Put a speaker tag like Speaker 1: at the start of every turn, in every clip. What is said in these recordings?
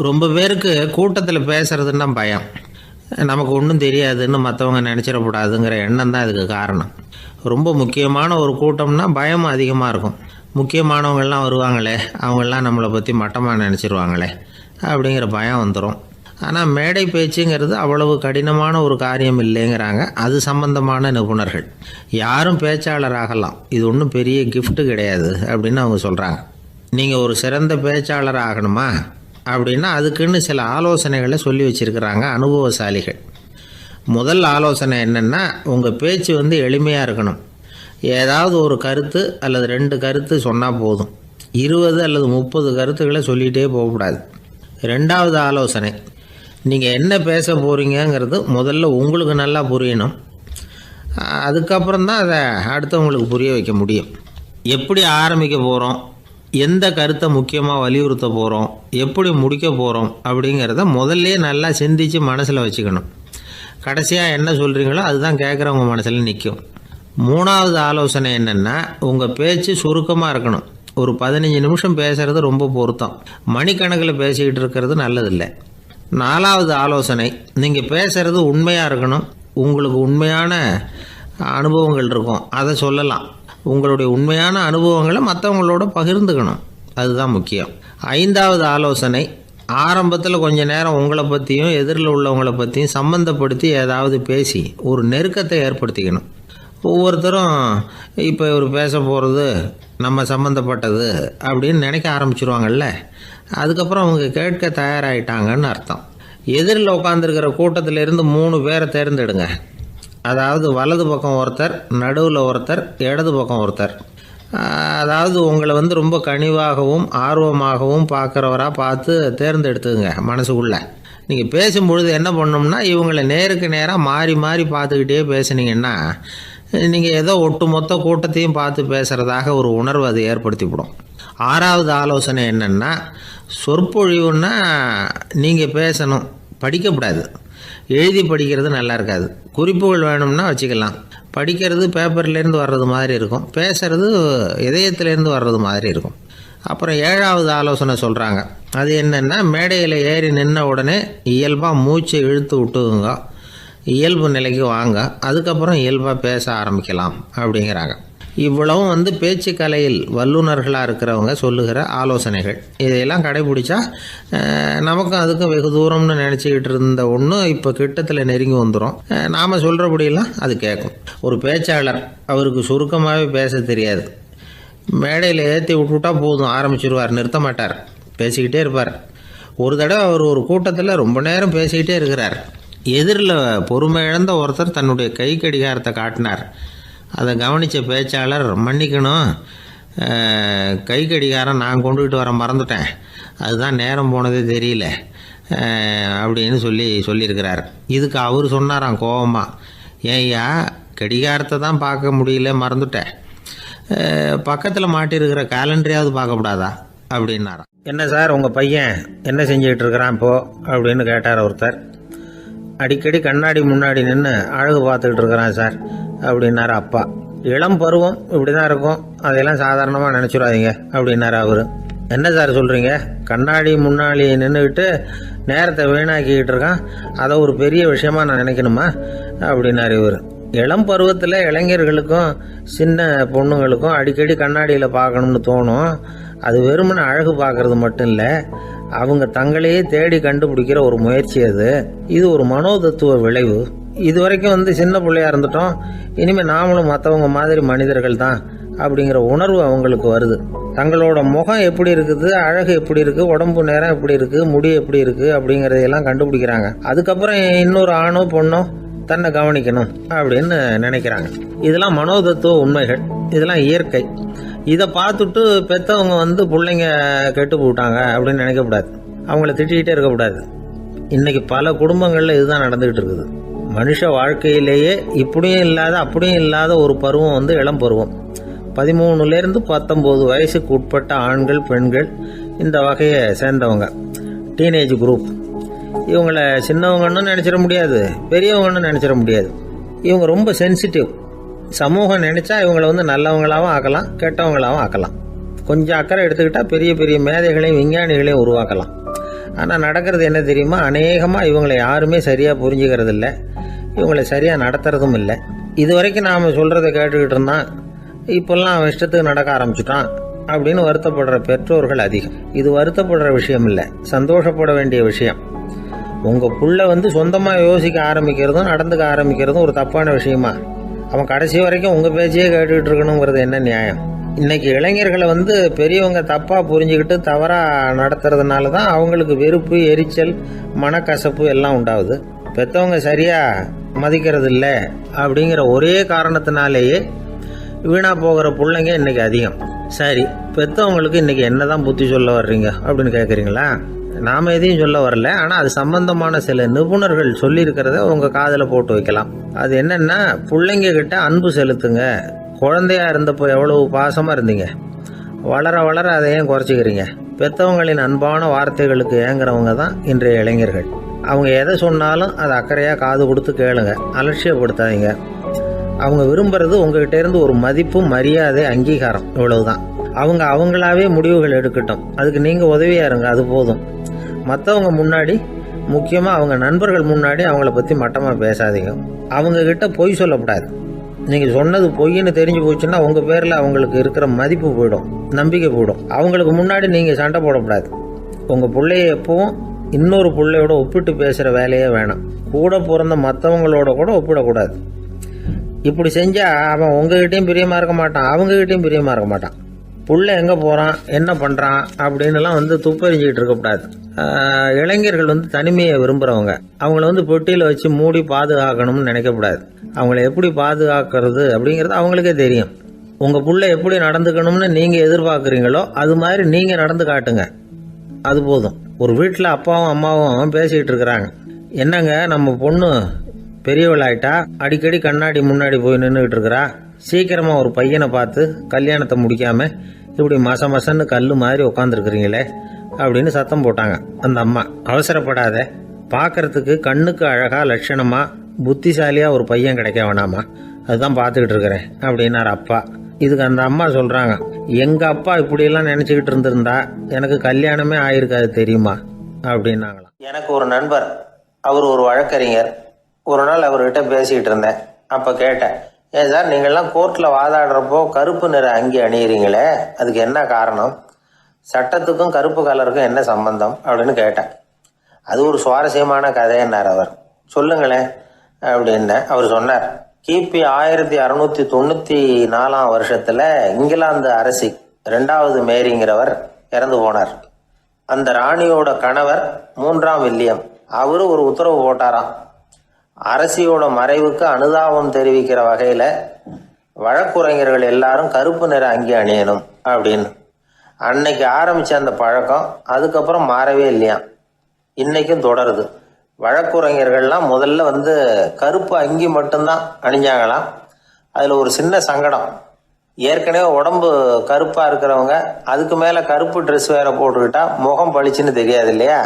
Speaker 1: ரொம்ப பேருக்கு கூட்டத்தில் பேசுகிறதுன்னா பயம். நமக்கு ஒன்றும் தெரியாதுன்னு மற்றவங்க நினச்சிடக்கூடாதுங்கிற எண்ணம் தான் இதுக்கு காரணம். ரொம்ப முக்கியமான ஒரு கூட்டம்னா பயமும் அதிகமாக இருக்கும். முக்கியமானவங்கள்லாம் வருவாங்களே, அவங்களாம் நம்மளை பற்றி மட்டமாக நினச்சிருவாங்களே அப்படிங்கிற பயம் வந்துடும். ஆனால் மேடை பேச்சுங்கிறது அவ்வளவு கடினமான ஒரு காரியம் இல்லைங்கிறாங்க அது சம்பந்தமான நிபுணர்கள். யாரும் பேச்சாளர் ஆகலாம், இது ஒன்றும் பெரிய கிஃப்ட்டு கிடையாது அப்படின்னு அவங்க சொல்கிறாங்க. நீங்கள் ஒரு சிறந்த பேச்சாளர் ஆகணுமா அப்படின்னா அதுக்குன்னு சில ஆலோசனைகளை சொல்லி வச்சுருக்கிறாங்க அனுபவசாலிகள். முதல் ஆலோசனை என்னென்னா, உங்கள் பேச்சு எளிமையாக இருக்கணும். ஏதாவது ஒரு கருத்து அல்லது 2 கருத்து சொன்னால் போதும். 20 அல்லது 30 கருத்துக்களை சொல்லிகிட்டே போகக்கூடாது. 2வது ஆலோசனை, நீங்கள் என்ன பேச போகிறீங்கிறது முதல்ல உங்களுக்கு நல்லா புரியணும். அதுக்கப்புறம் தான் அதை அடுத்தவங்களுக்கு புரிய வைக்க முடியும். எப்படி ஆரம்பிக்க போகிறோம், எந்த கருத்தை முக்கியமாக வலியுறுத்த போகிறோம், எப்படி முடிக்க போகிறோம் அப்படிங்கிறத முதல்ல நல்லா சிந்தித்து மனசில் வச்சுக்கணும். கடைசியாக என்ன சொல்கிறீங்களோ அதுதான் கேட்குறவங்க மனசில் நிற்கும். 3வது ஆலோசனை என்னென்னா, உங்கள் பேச்சு சுருக்கமாக இருக்கணும். ஒரு 15 நிமிஷம் பேசுகிறது ரொம்ப பொருத்தம். மணிக்கணக்கில் பேசிக்கிட்டு இருக்கிறது நல்லதில்லை. 4வது ஆலோசனை, நீங்கள் பேசுகிறது உண்மையாக இருக்கணும். உங்களுக்கு உண்மையான அனுபவங்கள் இருக்கும், அதை சொல்லலாம். உங்களுடைய உண்மையான அனுபவங்களை மற்றவங்களோட பகிர்ந்துக்கணும், அதுதான் முக்கியம். 5வது ஆலோசனை, ஆரம்பத்தில் கொஞ்ச நேரம் உங்களை பற்றியும் எதிரில் உள்ளவங்களை பற்றியும் சம்மந்தப்படுத்தி ஏதாவது பேசி ஒரு நெருக்கத்தை ஏற்படுத்திக்கணும். ஒவ்வொருத்தரும் இப்போ இவர் பேச போகிறது நம்ம சம்மந்தப்பட்டது அப்படின்னு நினைக்க ஆரம்பிச்சிருவாங்கல்ல, அதுக்கப்புறம் அவங்க கேட்க தயாராகிட்டாங்கன்னு அர்த்தம். எதிரில் உட்காந்துருக்கிற கூட்டத்திலேருந்து 3 பேரை தேர்ந்தெடுங்க. அதாவது வலது பக்கம் ஒருத்தர், நடுவில் ஒருத்தர், இடது பக்கம் ஒருத்தர். அதாவது உங்களை ரொம்ப கனிவாகவும் ஆர்வமாகவும் பார்க்குறவராக பார்த்து தேர்ந்தெடுத்துங்க மனசுக்குள்ளே. நீங்கள் பேசும்பொழுது என்ன பண்ணணும்னா, இவங்களை நேருக்கு நேராக மாறி மாறி பார்த்துக்கிட்டே பேசுனீங்கன்னா நீங்கள் ஏதோ ஒட்டுமொத்த கூட்டத்தையும் பார்த்து பேசுகிறதாக ஒரு உணர்வு அது ஏற்படுத்திவிடும். 6வது ஆலோசனை என்னென்னா, சொற்பொழிவுன்னா நீங்கள் பேசணும், படிக்கக்கூடாது. எழுதி படிக்கிறது நல்லா இருக்காது. குறிப்புகள் வேணும்னா வச்சுக்கலாம். படிக்கிறது பேப்பர்லேருந்து வர்றது மாதிரி இருக்கும், பேசுகிறது இதயத்திலேருந்து வர்றது மாதிரி இருக்கும். அப்புறம் 7வது ஆலோசனை சொல்கிறாங்க. அது என்னென்னா, மேடையில் ஏறி நின்ன உடனே இயல்பாக மூச்சை இழுத்து விட்டுங்க, இயல்பு நிலைக்கு வாங்க, அதுக்கப்புறம் இயல்பாக பேச ஆரம்பிக்கலாம் அப்படிங்கிறாங்க. இவ்வளவும் பேச்சு கலையில் வல்லுநர்களாக இருக்கிறவங்க சொல்லுகிற ஆலோசனைகள். இதையெல்லாம் கடைபிடிச்சா நமக்கும் அதுக்கும் வெகு தூரம்னு நினச்சிக்கிட்டு இருந்த ஒன்று இப்போ கிட்டத்தில் நெருங்கி வந்துடும். நாம் சொல்கிறபடியெல்லாம் அது கேட்கும். ஒரு பேச்சாளர், அவருக்கு சுருக்கமாகவே பேச தெரியாது. மேடையில் ஏற்றி விட்டுவிட்டா போதும், ஆரம்பிச்சிருவார், நிறுத்த மாட்டார், பேசிக்கிட்டே இருப்பார். ஒரு தடவை அவர் ஒரு கூட்டத்தில் ரொம்ப நேரம் பேசிக்கிட்டே இருக்கிறார். எதிரில் பொறுமை இழந்த ஒருத்தர் தன்னுடைய கை கடிகாரத்தை காட்டினார். அதை கவனித்த பேச்சாளர், மன்னிக்கணும், கை கடிகாரம் நான் கொண்டுகிட்டு வர மறந்துட்டேன், அதுதான் நேரம் போனதே தெரியல அப்படின்னு சொல்லியிருக்கிறார். இதுக்கு அவர் சொன்னாராம் கோபமாக, ஏய்யா கடிகாரத்தை தான் பார்க்க முடியல, மறந்துட்டேன், பக்கத்தில் மாட்டிருக்கிற கேலண்டரையாவது பார்க்கக்கூடாதா அப்படின்னாராம். என்ன சார் உங்கள் பையன் என்ன செஞ்சுக்கிட்டு இருக்கிறான் இப்போது அப்படின்னு கேட்டார் ஒருத்தர். அடிக்கடி கண்ணாடி முன்னாடி நின்று அழகு பார்த்துக்கிட்டு இருக்கிறான் சார் அப்படின்னாரு அப்பா. இளம் பருவம் இப்படி தான் இருக்கும், அதையெல்லாம் சாதாரணமாக நினச்சிடாதீங்க அப்படின்னாரு அவர். என்ன சார் சொல்கிறீங்க, கண்ணாடி முன்னாடி நின்றுக்கிட்டு நேரத்தை வீணாக்கிக்கிட்டு இருக்கான், அதை ஒரு பெரிய விஷயமா நான் நினைக்கணுமா அப்படின்னாரு இவர். இளம் பருவத்தில் இளைஞர்களுக்கும் சின்ன பொண்ணுங்களுக்கும் அடிக்கடி கண்ணாடியில் பார்க்கணும்னு தோணும். அது வெறுமனே அழகு பார்க்கறது மட்டும் இல்லை, அவங்க தங்களையே தேடி கண்டுபிடிக்கிற ஒரு முயற்சி அது. இது ஒரு மனோதத்துவ விளைவு. இது வரைக்கும் சின்ன பிள்ளையா இருந்துட்டோம், இனிமேல் நாமளும் மற்றவங்க மாதிரி மனிதர்கள் தான் அப்படிங்கிற உணர்வு அவங்களுக்கு வருது. தங்களோட முகம் எப்படி இருக்குது, அழகு எப்படி இருக்குது, உடம்பு நேரம் எப்படி இருக்குது, முடி எப்படி இருக்குது அப்படிங்கிறதையெல்லாம் கண்டுபிடிக்கிறாங்க. அதுக்கப்புறம் இன்னொரு ஆணோ பொண்ணோ தன்னை கவனிக்கணும் அப்படின்னு நினைக்கிறாங்க. இதெல்லாம் மனோதத்துவ உண்மைகள், இதெல்லாம் இயற்கை. இதை பார்த்துட்டு பெற்றவங்க பிள்ளைங்க கெட்டு போட்டாங்க அப்படின்னு நினைக்கக்கூடாது, அவங்கள திட்டிகிட்டே இருக்கக்கூடாது. இன்றைக்கி பல குடும்பங்களில் இதுதான் நடந்துக்கிட்டு இருக்குது. மனுஷ வாழ்க்கையிலேயே இப்படியும் இல்லாத அப்படியும் இல்லாத ஒரு பருவம் இளம் பருவம். 13லேருந்து 19 வயசுக்கு உட்பட்ட ஆண்கள் பெண்கள் இந்த வகையை சேர்ந்தவங்க, டீனேஜ் குரூப். இவங்களை சின்னவங்கன்னு நினச்சிட முடியாது, பெரியவங்கன்னு நினச்சிட முடியாது. இவங்க ரொம்ப சென்சிட்டிவ். சமூகம் நினச்சா இவங்களை நல்லவங்களாகவும் ஆக்கலாம், கெட்டவங்களாகவும் ஆக்கலாம். கொஞ்சம் அக்கறை எடுத்துக்கிட்டால் பெரிய பெரிய மேதைகளையும் விஞ்ஞானிகளையும் உருவாக்கலாம். ஆனால் நடக்கிறது என்ன தெரியுமா, அநேகமாக இவங்களை யாருமே சரியாக புரிஞ்சுக்கிறது இல்லை, இவங்களை சரியாக நடத்துறதும் இல்லை. இது வரைக்கும் நாம் சொல்கிறத கேட்டுக்கிட்டு இருந்தான், இப்போல்லாம் அவன் இஷ்டத்துக்கு நடக்க ஆரம்பிச்சுட்டான் அப்படின்னு வருத்தப்படுற பெற்றோர்கள் அதிகம். இது வருத்தப்படுற விஷயம் இல்லை, சந்தோஷப்பட வேண்டிய விஷயம். உங்கள் புள்ள சொந்தமாக யோசிக்க ஆரம்பிக்கிறதும் நடந்துக்க ஆரம்பிக்கிறதும் ஒரு தப்பான விஷயமா? அவன் கடைசி வரைக்கும் உங்கள் பேச்சையே கேட்டுக்கிட்டு இருக்கணுங்கிறது என்ன நியாயம்? இன்னைக்கு இளைஞர்களை பெரியவங்க தப்பாக புரிஞ்சுக்கிட்டு தவறாக நடத்துறதுனால தான் அவங்களுக்கு வெறுப்பு, எரிச்சல், மனக்கசப்பு எல்லாம் உண்டாகுது. பெற்றவங்க சரியாக மதிக்கிறது இல்லை அப்படிங்கிற ஒரே காரணத்தினாலேயே வீணாக போகிற பிள்ளைங்க இன்றைக்கி அதிகம். சரி, பெற்றவங்களுக்கு இன்றைக்கி என்ன தான் புத்தி சொல்ல வர்றீங்க அப்படின்னு கேட்குறீங்களா? நாம் எதையும் சொல்ல வரல, ஆனால் அது சம்பந்தமான சில நிபுணர்கள் சொல்லியிருக்கிறத உங்கள் காதில் போட்டு வைக்கலாம். அது என்னென்னா, பிள்ளைங்க கிட்ட அன்பு செலுத்துங்க. குழந்தையா இருந்தப்போ எவ்வளவு பாசமாக இருந்தீங்க, வளர வளர அதை ஏன் குறைச்சிக்கிறீங்க? பெற்றவங்களின் அன்பான வார்த்தைகளுக்கு ஏங்குறவங்க தான் இன்றைய இளைஞர்கள். அவங்க எதை சொன்னாலும் அதை அக்கறையாக காது கொடுத்து கேளுங்க, அலட்சியப்படுத்தாதீங்க. அவங்க விரும்புறது உங்ககிட்ட இருந்து ஒரு மதிப்பு, மரியாதை, அங்கீகாரம், இவ்வளவுதான். அவங்க அவங்களாவே முடிவுகள் எடுக்கட்டும், அதுக்கு நீங்கள் உதவியாக இருங்க, அது போதும். மற்றவங்க முன்னாடி, முக்கியமாக அவங்க நண்பர்கள் முன்னாடி அவங்கள பற்றி மட்டமாக பேசாதீங்க. அவங்கக்கிட்ட பொய் சொல்லக்கூடாது. நீங்கள் சொன்னது பொய்ன்னு தெரிஞ்சு போச்சுன்னா உங்கள் பேரில் அவங்களுக்கு இருக்கிற மதிப்பு போயிடும், நம்பிக்கை போயிடும். அவங்களுக்கு முன்னாடி நீங்கள் சண்டை போடக்கூடாது. உங்கள் பிள்ளைய எப்பவும் இன்னொரு பிள்ளையோட ஒப்பிட்டு பேசுகிற வேலையே வேணாம். கூட பிறந்த மற்றவங்களோட கூட ஒப்பிடக்கூடாது. இப்படி செஞ்சால் அவன் உங்ககிட்டையும் பிரியமாக இருக்க மாட்டான், அவங்ககிட்டையும் பிரியமாக இருக்க மாட்டான். புள்ள எங்கே போகிறான், என்ன பண்ணுறான் அப்படின்னுலாம் துப்பறிஞ்சிக்கிட்டு இருக்கக்கூடாது. இளைஞர்கள் தனிமையை விரும்புகிறவங்க. அவங்கள பெட்டியில் வச்சு மூடி பாதுகாக்கணும்னு நினைக்கக்கூடாது. அவங்கள எப்படி பாதுகாக்கிறது அப்படிங்கிறது அவங்களுக்கே தெரியும். உங்கள் புள்ள எப்படி நடந்துக்கணும்னு நீங்கள் எதிர்பார்க்குறீங்களோ அது மாதிரி நீங்கள் நடந்து காட்டுங்க, அது போதும். ஒரு வீட்டில் அப்பாவும் அம்மாவும் பேசிக்கிட்டு இருக்கிறாங்க, என்னங்க நம்ம பொண்ணு பெரியவளாயிட்டா, அடிக்கடி கண்ணாடி முன்னாடி போய் நின்றுக்கிட்டு இருக்கிறா, சீக்கிரமாக ஒரு பையனை பார்த்து கல்யாணத்தை முடிக்காமல் இப்படி மசன்னு கல் மாதிரி உட்காந்துருக்குறீங்களே அப்படின்னு சத்தம் போட்டாங்க. அந்த அம்மா, அவசரப்படாத, பார்க்கறதுக்கு கண்ணுக்கு அழகாக லட்சணமாக புத்திசாலியாக ஒரு பையன் கிடைக்க வேணாமா, அதுதான் பார்த்துக்கிட்டு இருக்கிறேன் அப்படின்னார் அப்பா. இதுக்கு அந்த அம்மா சொல்கிறாங்க, எங்கள் அப்பா இப்படியெல்லாம் நினச்சிக்கிட்டு இருந்திருந்தா எனக்கு கல்யாணமே ஆயிருக்காது தெரியுமா அப்படின்னாங்களாம். எனக்கு ஒரு நண்பர், அவர் ஒரு வழக்கறிஞர். ஒரு நாள் அவர்கிட்ட பேசிக்கிட்டு இருந்தேன். அப்போ கேட்டேன், ஏன் சார் நீங்கள்லாம் கோர்ட்டில் வாதாடுறப்போ கருப்பு நிற அங்கி அணியிறீங்களே, அதுக்கு என்ன காரணம்? சட்டத்துக்கும் கருப்பு கலருக்கும் என்ன சம்பந்தம் அப்படின்னு கேட்டேன். அது ஒரு சுவாரஸ்யமான கதைன்னார் அவர். சொல்லுங்களேன் அப்படின்னு அவர் சொன்னார். கிபி 1694 வருஷத்துல இங்கிலாந்து அரசி 2வது மேரிங்கிறவர் இறந்து போனார். அந்த ராணியோட கணவர் 3ஆம் வில்லியம், அவரு ஒரு உத்தரவு போட்டாராம், அரசியோட மறைவுக்கு அனுதாபம் தெரிவிக்கிற வகையில வழக்குரைஞர்கள் எல்லாரும் கருப்பு நிற அங்கி அணியணும் அப்படின்னு. அன்னைக்கு ஆரம்பிச்ச அந்த பழக்கம் அதுக்கப்புறம் மாறவே இல்லையாம், இன்னைக்கும் தொடருது. வழக்குரைஞர்கள்லாம் முதல்ல கருப்பு அங்கி மட்டும்தான் அணிஞ்சாங்களாம். அதில் ஒரு சின்ன சங்கடம், ஏற்கனவே உடம்பு கருப்பாக இருக்கிறவங்க அதுக்கு மேலே கருப்பு ட்ரெஸ் வேற போட்டுக்கிட்டா முகம் பளிச்சுன்னு தெரியாது இல்லையா?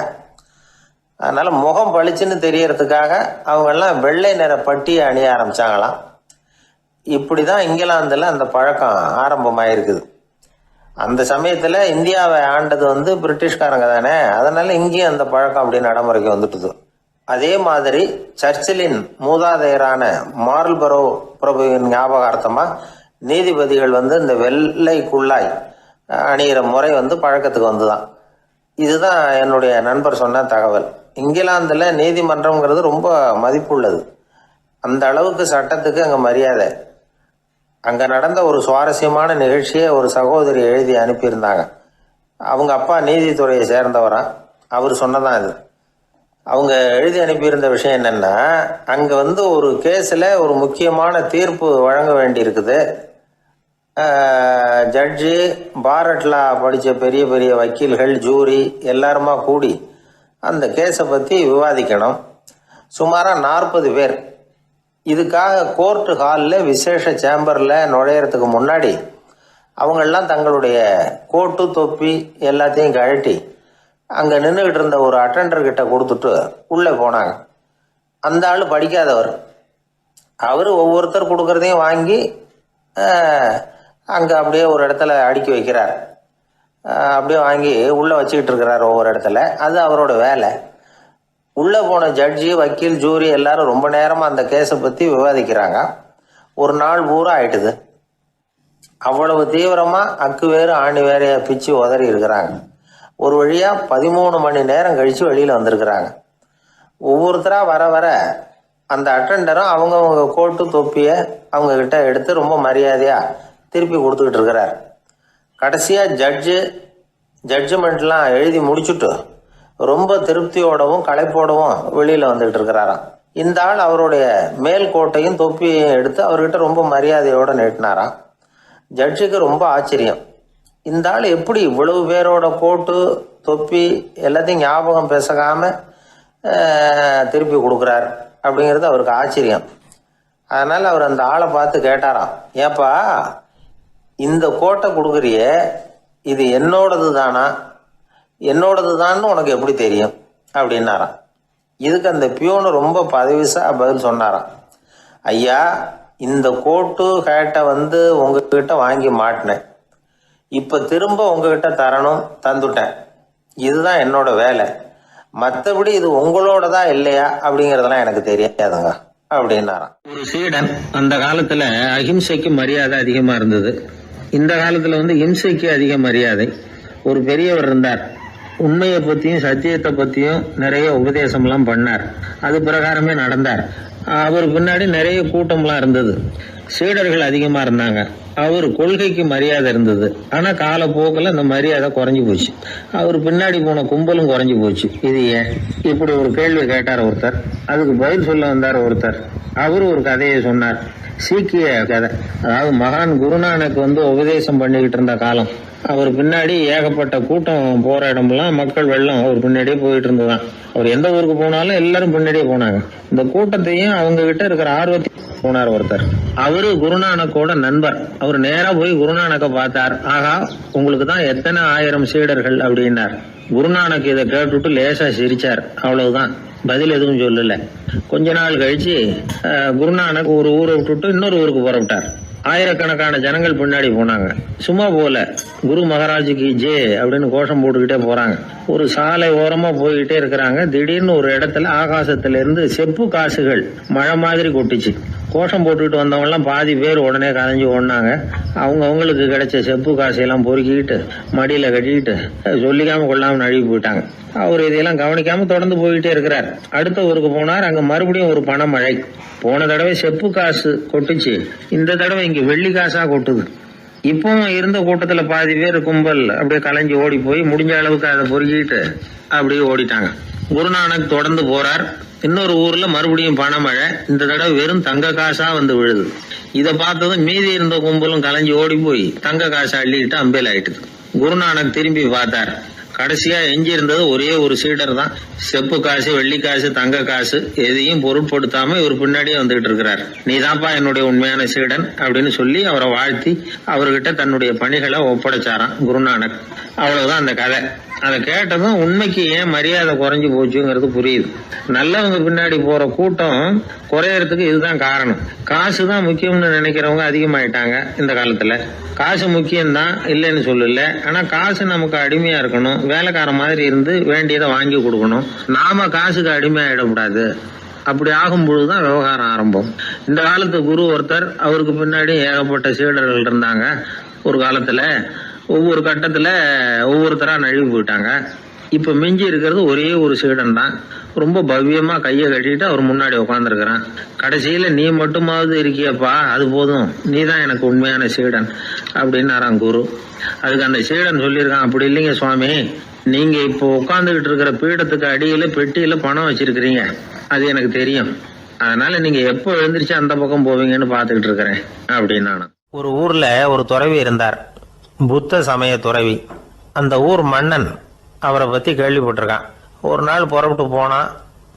Speaker 1: அதனால் முகம் பளிச்சுன்னு தெரியறதுக்காக அவங்கெல்லாம் வெள்ளை நிற பட்டியை அணிய ஆரம்பித்தாங்களாம். இப்படி தான் இங்கிலாந்தில் அந்த பழக்கம் ஆரம்பமாயிருக்குது. அந்த சமயத்தில் இந்தியாவை ஆண்டது பிரிட்டிஷ்காரங்க தானே, அதனால் இங்கேயும் அந்த பழக்கம் அப்படி நடைமுறைக்கு வந்துட்டுது. அதே மாதிரி சர்ச்சிலின் மூதாதையரான மார்ல்பரோ பிரபுவின் ஞாபகார்த்தமாக நீதிபதிகள் இந்த வெள்ளை குள்ளாய் அணிகிற முறை பழக்கத்துக்கு வந்துதான். இதுதான் என்னுடைய நண்பர் சொன்ன தகவல். இங்கிலாந்தில் நீதிமன்றம்ங்கிறது ரொம்ப மதிப்புள்ளது. அந்த அளவுக்கு சட்டத்துக்கு அங்கே மரியாதை. அங்கே நடந்த ஒரு சுவாரஸ்யமான நிகழ்ச்சியை ஒரு சகோதரி எழுதி அனுப்பியிருந்தாங்க. அவங்க அப்பா நீதித்துறையை சேர்ந்தவரா, அவர் சொன்னதான் இது. அவங்க எழுதி அனுப்பியிருந்த விஷயம் என்னென்னா, அங்கே ஒரு கேஸில் ஒரு முக்கியமான தீர்ப்பு வழங்க வேண்டியிருக்குது. ஜட்ஜி, பாரட்லா படித்த பெரிய பெரிய வக்கீல்கள், ஜூரி எல்லாருமா கூடி அந்த கேஸை பற்றி விவாதிக்கணும். சுமாராக 40 பேர். இதுக்காக கோர்ட்டு ஹாலில் விசேஷ சேம்பரில் நுழையிறதுக்கு முன்னாடி அவங்கெல்லாம் தங்களுடைய கோட்டு, தொப்பி எல்லாத்தையும் கழட்டி அங்கே நின்றுக்கிட்டு இருந்த ஒரு அட்டெண்டர்கிட்ட கொடுத்துட்டு உள்ளே போனாங்க. அந்த ஆள் படிக்காதவர். அவர் ஒவ்வொருத்தர் கொடுக்குறதையும் வாங்கி அங்கே அப்படியே ஒரு இடத்துல அடுக்கி வைக்கிறார். அப்படியே வாங்கி உள்ளே வச்சுக்கிட்டு இருக்கிறார் ஒவ்வொரு இடத்துல. அது அவரோட வேலை. உள்ளே போன ஜட்ஜி, வக்கீல், ஜூரி எல்லாரும் ரொம்ப நேரமாக அந்த கேஸை பற்றி விவாதிக்கிறாங்க. ஒரு நாள் பூரா ஆயிட்டுது. அவ்வளவு தீவிரமாக அக்கு வேறு ஆணி வேறைய பிச்சு உதறி இருக்கிறாங்க. ஒரு வழியாக 13 மணி நேரம் கழித்து வெளியில் வந்திருக்கிறாங்க. ஒவ்வொருத்தராக வர வர அந்த அட்டெண்டரும் அவங்கவுங்க கோட்டு தொப்பியை அவங்கக்கிட்ட எடுத்து ரொம்ப மரியாதையாக திருப்பி கொடுத்துக்கிட்டு இருக்கிறார். கடைசியாக ஜட்ஜ்மெண்ட்லாம் எழுதி முடிச்சுட்டு ரொம்ப திருப்தியோடவும் களைப்போடவும் வெளியில் வந்துகிட்டு இருக்கிறாராம். இந்த ஆள் அவருடைய மேல் கோட்டையும் தொப்பியையும் எடுத்து அவர்கிட்ட ரொம்ப மரியாதையோடு நீட்டினாராம். ஜட்ஜுக்கு ரொம்ப ஆச்சரியம். இந்த ஆள் எப்படி இவ்வளவு பேரோட கோட்டு தொப்பி எல்லாத்தையும் ஞாபகம் பேசகாமல் திருப்பி கொடுக்குறார் அப்படிங்கிறது அவருக்கு ஆச்சரியம். அதனால் அவர் அந்த ஆளை பார்த்து கேட்டாராம், ஏப்பா இந்த கோட்டை கொடுக்குறியே, இது என்னோடது தானா, என்னோடது தான்னு உனக்கு எப்படி தெரியும் அப்படின்னாராம். இதுக்கு அந்த பியூனு ரொம்ப பதவிசா பதில் சொன்னாராம், ஐயா இந்த கோட்டு ஹேட்டை உங்ககிட்ட வாங்கி மாட்டினேன், இப்போ திரும்ப உங்ககிட்ட தரணும், தந்துட்டேன், இதுதான் என்னோட வேலை, மற்றபடி இது உங்களோடதா இல்லையா அப்படிங்கிறதெல்லாம் எனக்கு தெரியாதுங்க அப்படின்னாராம். ஒரு சீடன் அந்த காலத்துல அஹிம்சைக்கு மரியாதை அதிகமா இருந்தது. இந்த காலத்துல இம்சைக்கு அதிக மரியாதை. ஒரு பெரியவர் இருந்தார். உண்மையை பத்தியும் சத்தியத்தை பத்தியும் நிறைய உபதேசம்லாம் பண்ணார். அது பிரகாரமே நடந்தார். அவர் பின்னாடி நிறைய கூட்டம்லாம் இருந்தது. சீடர்கள் அதிகமா இருந்தாங்க. அவர் கொள்கைக்கு மரியாதை இருந்தது. ஆனா காலப்போக்கில் அந்த மரியாதை குறைஞ்சி போச்சு. அவர் பின்னாடி போன கும்பலும் குறைஞ்சி போச்சு. இது ஏன்? இப்படி ஒரு கேள்வி கேட்டார் ஒருத்தர். அதுக்கு பதில் சொல்ல வந்தார் ஒருத்தர். அவரு ஒரு கதையை சொன்னார். சீக்கிய கதை. அதாவது மகான் குருநானக் உபதேசம் பண்ணிக்கிட்டு இருந்த காலம். அவர் பின்னாடி ஏகப்பட்ட கூட்டம் போற இடமெல்லாம் மக்கள் வெள்ளம் அவர் பின்னாடியே போயிட்டு இருந்ததுதான். அவர் எந்த ஊருக்கு போனாலும் எல்லாரும் பின்னாடியே போனாங்க. இந்த கூட்டத்தையும் அவங்க கிட்ட இருக்கிற ஆர்வத்தை போனார் ஒருத்தர். அவரு குருநானக்கோட நண்பர். அவர் நேரா போய் குருநானக்க பார்த்தார். ஆகா, உங்களுக்கு தான் எத்தனை 1000 சீடர்கள் அப்படின்னார். குருநானக் இதை கேட்டுட்டு லேசா சிரிச்சார். அவ்வளவுதான், பதில் எதுவும் சொல்லல. கொஞ்ச நாள் கழிச்சு குருநானக் ஒரு ஊரை விட்டுட்டு இன்னொரு ஊருக்கு புறப்பட்டார். ஆயிரக்கணக்கான ஜனங்கள் பின்னாடி போனாங்க. சும்மா போல குரு மகாராஜுக்கு ஜே அப்படின்னு கோஷம் போட்டுக்கிட்டே போறாங்க. ஒரு சாலை ஓரமா போய்கிட்டே இருக்கிறாங்க. திடீர்னு ஒரு இடத்துல ஆகாசத்துல இருந்து செப்பு காசுகள் மழை மாதிரி கொட்டிச்சு. கோஷம் போட்டுக்கிட்டு வந்தவங்க எல்லாம் பாதி பேர் உடனே கதைஞ்சு ஓடினாங்க. அவங்களுக்கு கிடைச்ச செப்பு காசையெல்லாம் பொறுக்கிக்கிட்டு மடியில கட்டிக்கிட்டு சொல்லிக்காம கொள்ளாம நழுவி போயிட்டாங்க. அவர் இதையெல்லாம் கவனிக்காம தொடர்ந்து போய்கிட்டே இருக்கிறார். அடுத்த ஊருக்கு போனார். அங்க மறுபடியும் ஒரு பணமழை. போன தடவை செப்பு காசு கொட்டுச்சு, இந்த தடவை இங்க வெள்ளி காசா கொட்டுது. இப்பவும் இருந்த கூட்டத்துல பாதி பேர் கும்பல் அப்படியே கலைஞ்சு ஓடி போய் முடிஞ்ச அளவுக்கு அதை பொறுக்கிட்டு அப்படியே ஓடிட்டாங்க. குருநானக் தொடர்ந்து போறார். இன்னொரு ஊர்ல மறுபடியும் பணமழை. இந்த தடவை வெறும் தங்க காசா விழுது. இதை பார்த்ததும் மீதி இருந்த கும்பலும் கலைஞ்சு ஓடி போய் தங்க காசை அள்ளிக்கிட்டு அம்பேல் ஆயிட்டுது. குருநானக் திரும்பி பார்த்தார். கடைசியா எஞ்சி இருந்தது ஒரே ஒரு சீடர் தான். செப்பு காசு, வெள்ளி காசு, தங்க காசு எதையும் பொருட்படுத்தாம இவர் பின்னாடியே வந்துகிட்டு இருக்கிறார். நீதான்ப்பா என்னுடைய உண்மையான சீடன் அப்படின்னு சொல்லி அவரை வாழ்த்தி அவர்கிட்ட தன்னுடைய பணிகளை ஒப்படைச்சாராம் குருநானக். அவ்வளவுதான் அந்த கதை. அதை கேட்டதும் உண்மைக்கு ஏன் மரியாதை குறைஞ்சு போச்சுங்கிறது புரியுது. நல்லவங்க பின்னாடி போற கூட்டம் குறையறதுக்கு இதுதான் காரணம். காசு தான் முக்கியம்னு நினைக்கிறவங்க அதிகமாயிட்டாங்க இந்த காலத்துல. காசு முக்கியம்தான், இல்லைன்னு சொல்லல. ஆனா காசு நமக்கு அடிமையா இருக்கணும். வேலைக்கார மாதிரி இருந்து வேண்டியதை வாங்கி கொடுக்கணும். நாம காசுக்கு அடிமையாயிடக்கூடாது. அப்படி ஆகும் பொழுதுதான் விவகாரம் ஆரம்பம். இந்த காலத்து குரு ஒருத்தர், அவருக்கு பின்னாடி ஏகப்பட்ட சீடர்கள் இருந்தாங்க. ஒரு காலத்துல ஒவ்வொரு கட்டத்துல ஒவ்வொருத்தரா நழுவி போயிட்டாங்க. இப்ப மிஞ்சி இருக்கிறது ஒரே ஒரு சீடன் தான். ரொம்ப பவ்யமா கையை கட்டிட்டு அவர் முன்னாடி உட்காந்துருக்கிறான். கடைசியில நீ மட்டுமாவது இருக்கியப்பா, அது போதும், நீ தான் எனக்கு உண்மையான சீடன் அப்படின்னாராம் குரு. அதுக்கு அந்த சீடன் சொல்லியிருக்கான், அப்படி இல்லைங்க சுவாமி, நீங்க இப்போ உட்காந்துக்கிட்டு இருக்கிற பீடத்துக்கு அடியில பெட்டியில பணம் வச்சிருக்கிறீங்க, அது எனக்கு தெரியும். அதனால நீங்க எப்போ எழுந்திரிச்சு அந்த பக்கம் போவீங்கன்னு பாத்துக்கிட்டு இருக்கிறேன் அப்படின்னு. ஒரு ஊர்ல ஒரு துறவி இருந்தார், புத்த சமய துறவி. அந்த ஊர் மன்னன் அவரை பத்தி கேள்விப்பட்டிருக்கான். ஒரு நாள் புறப்பட்டு போனான்.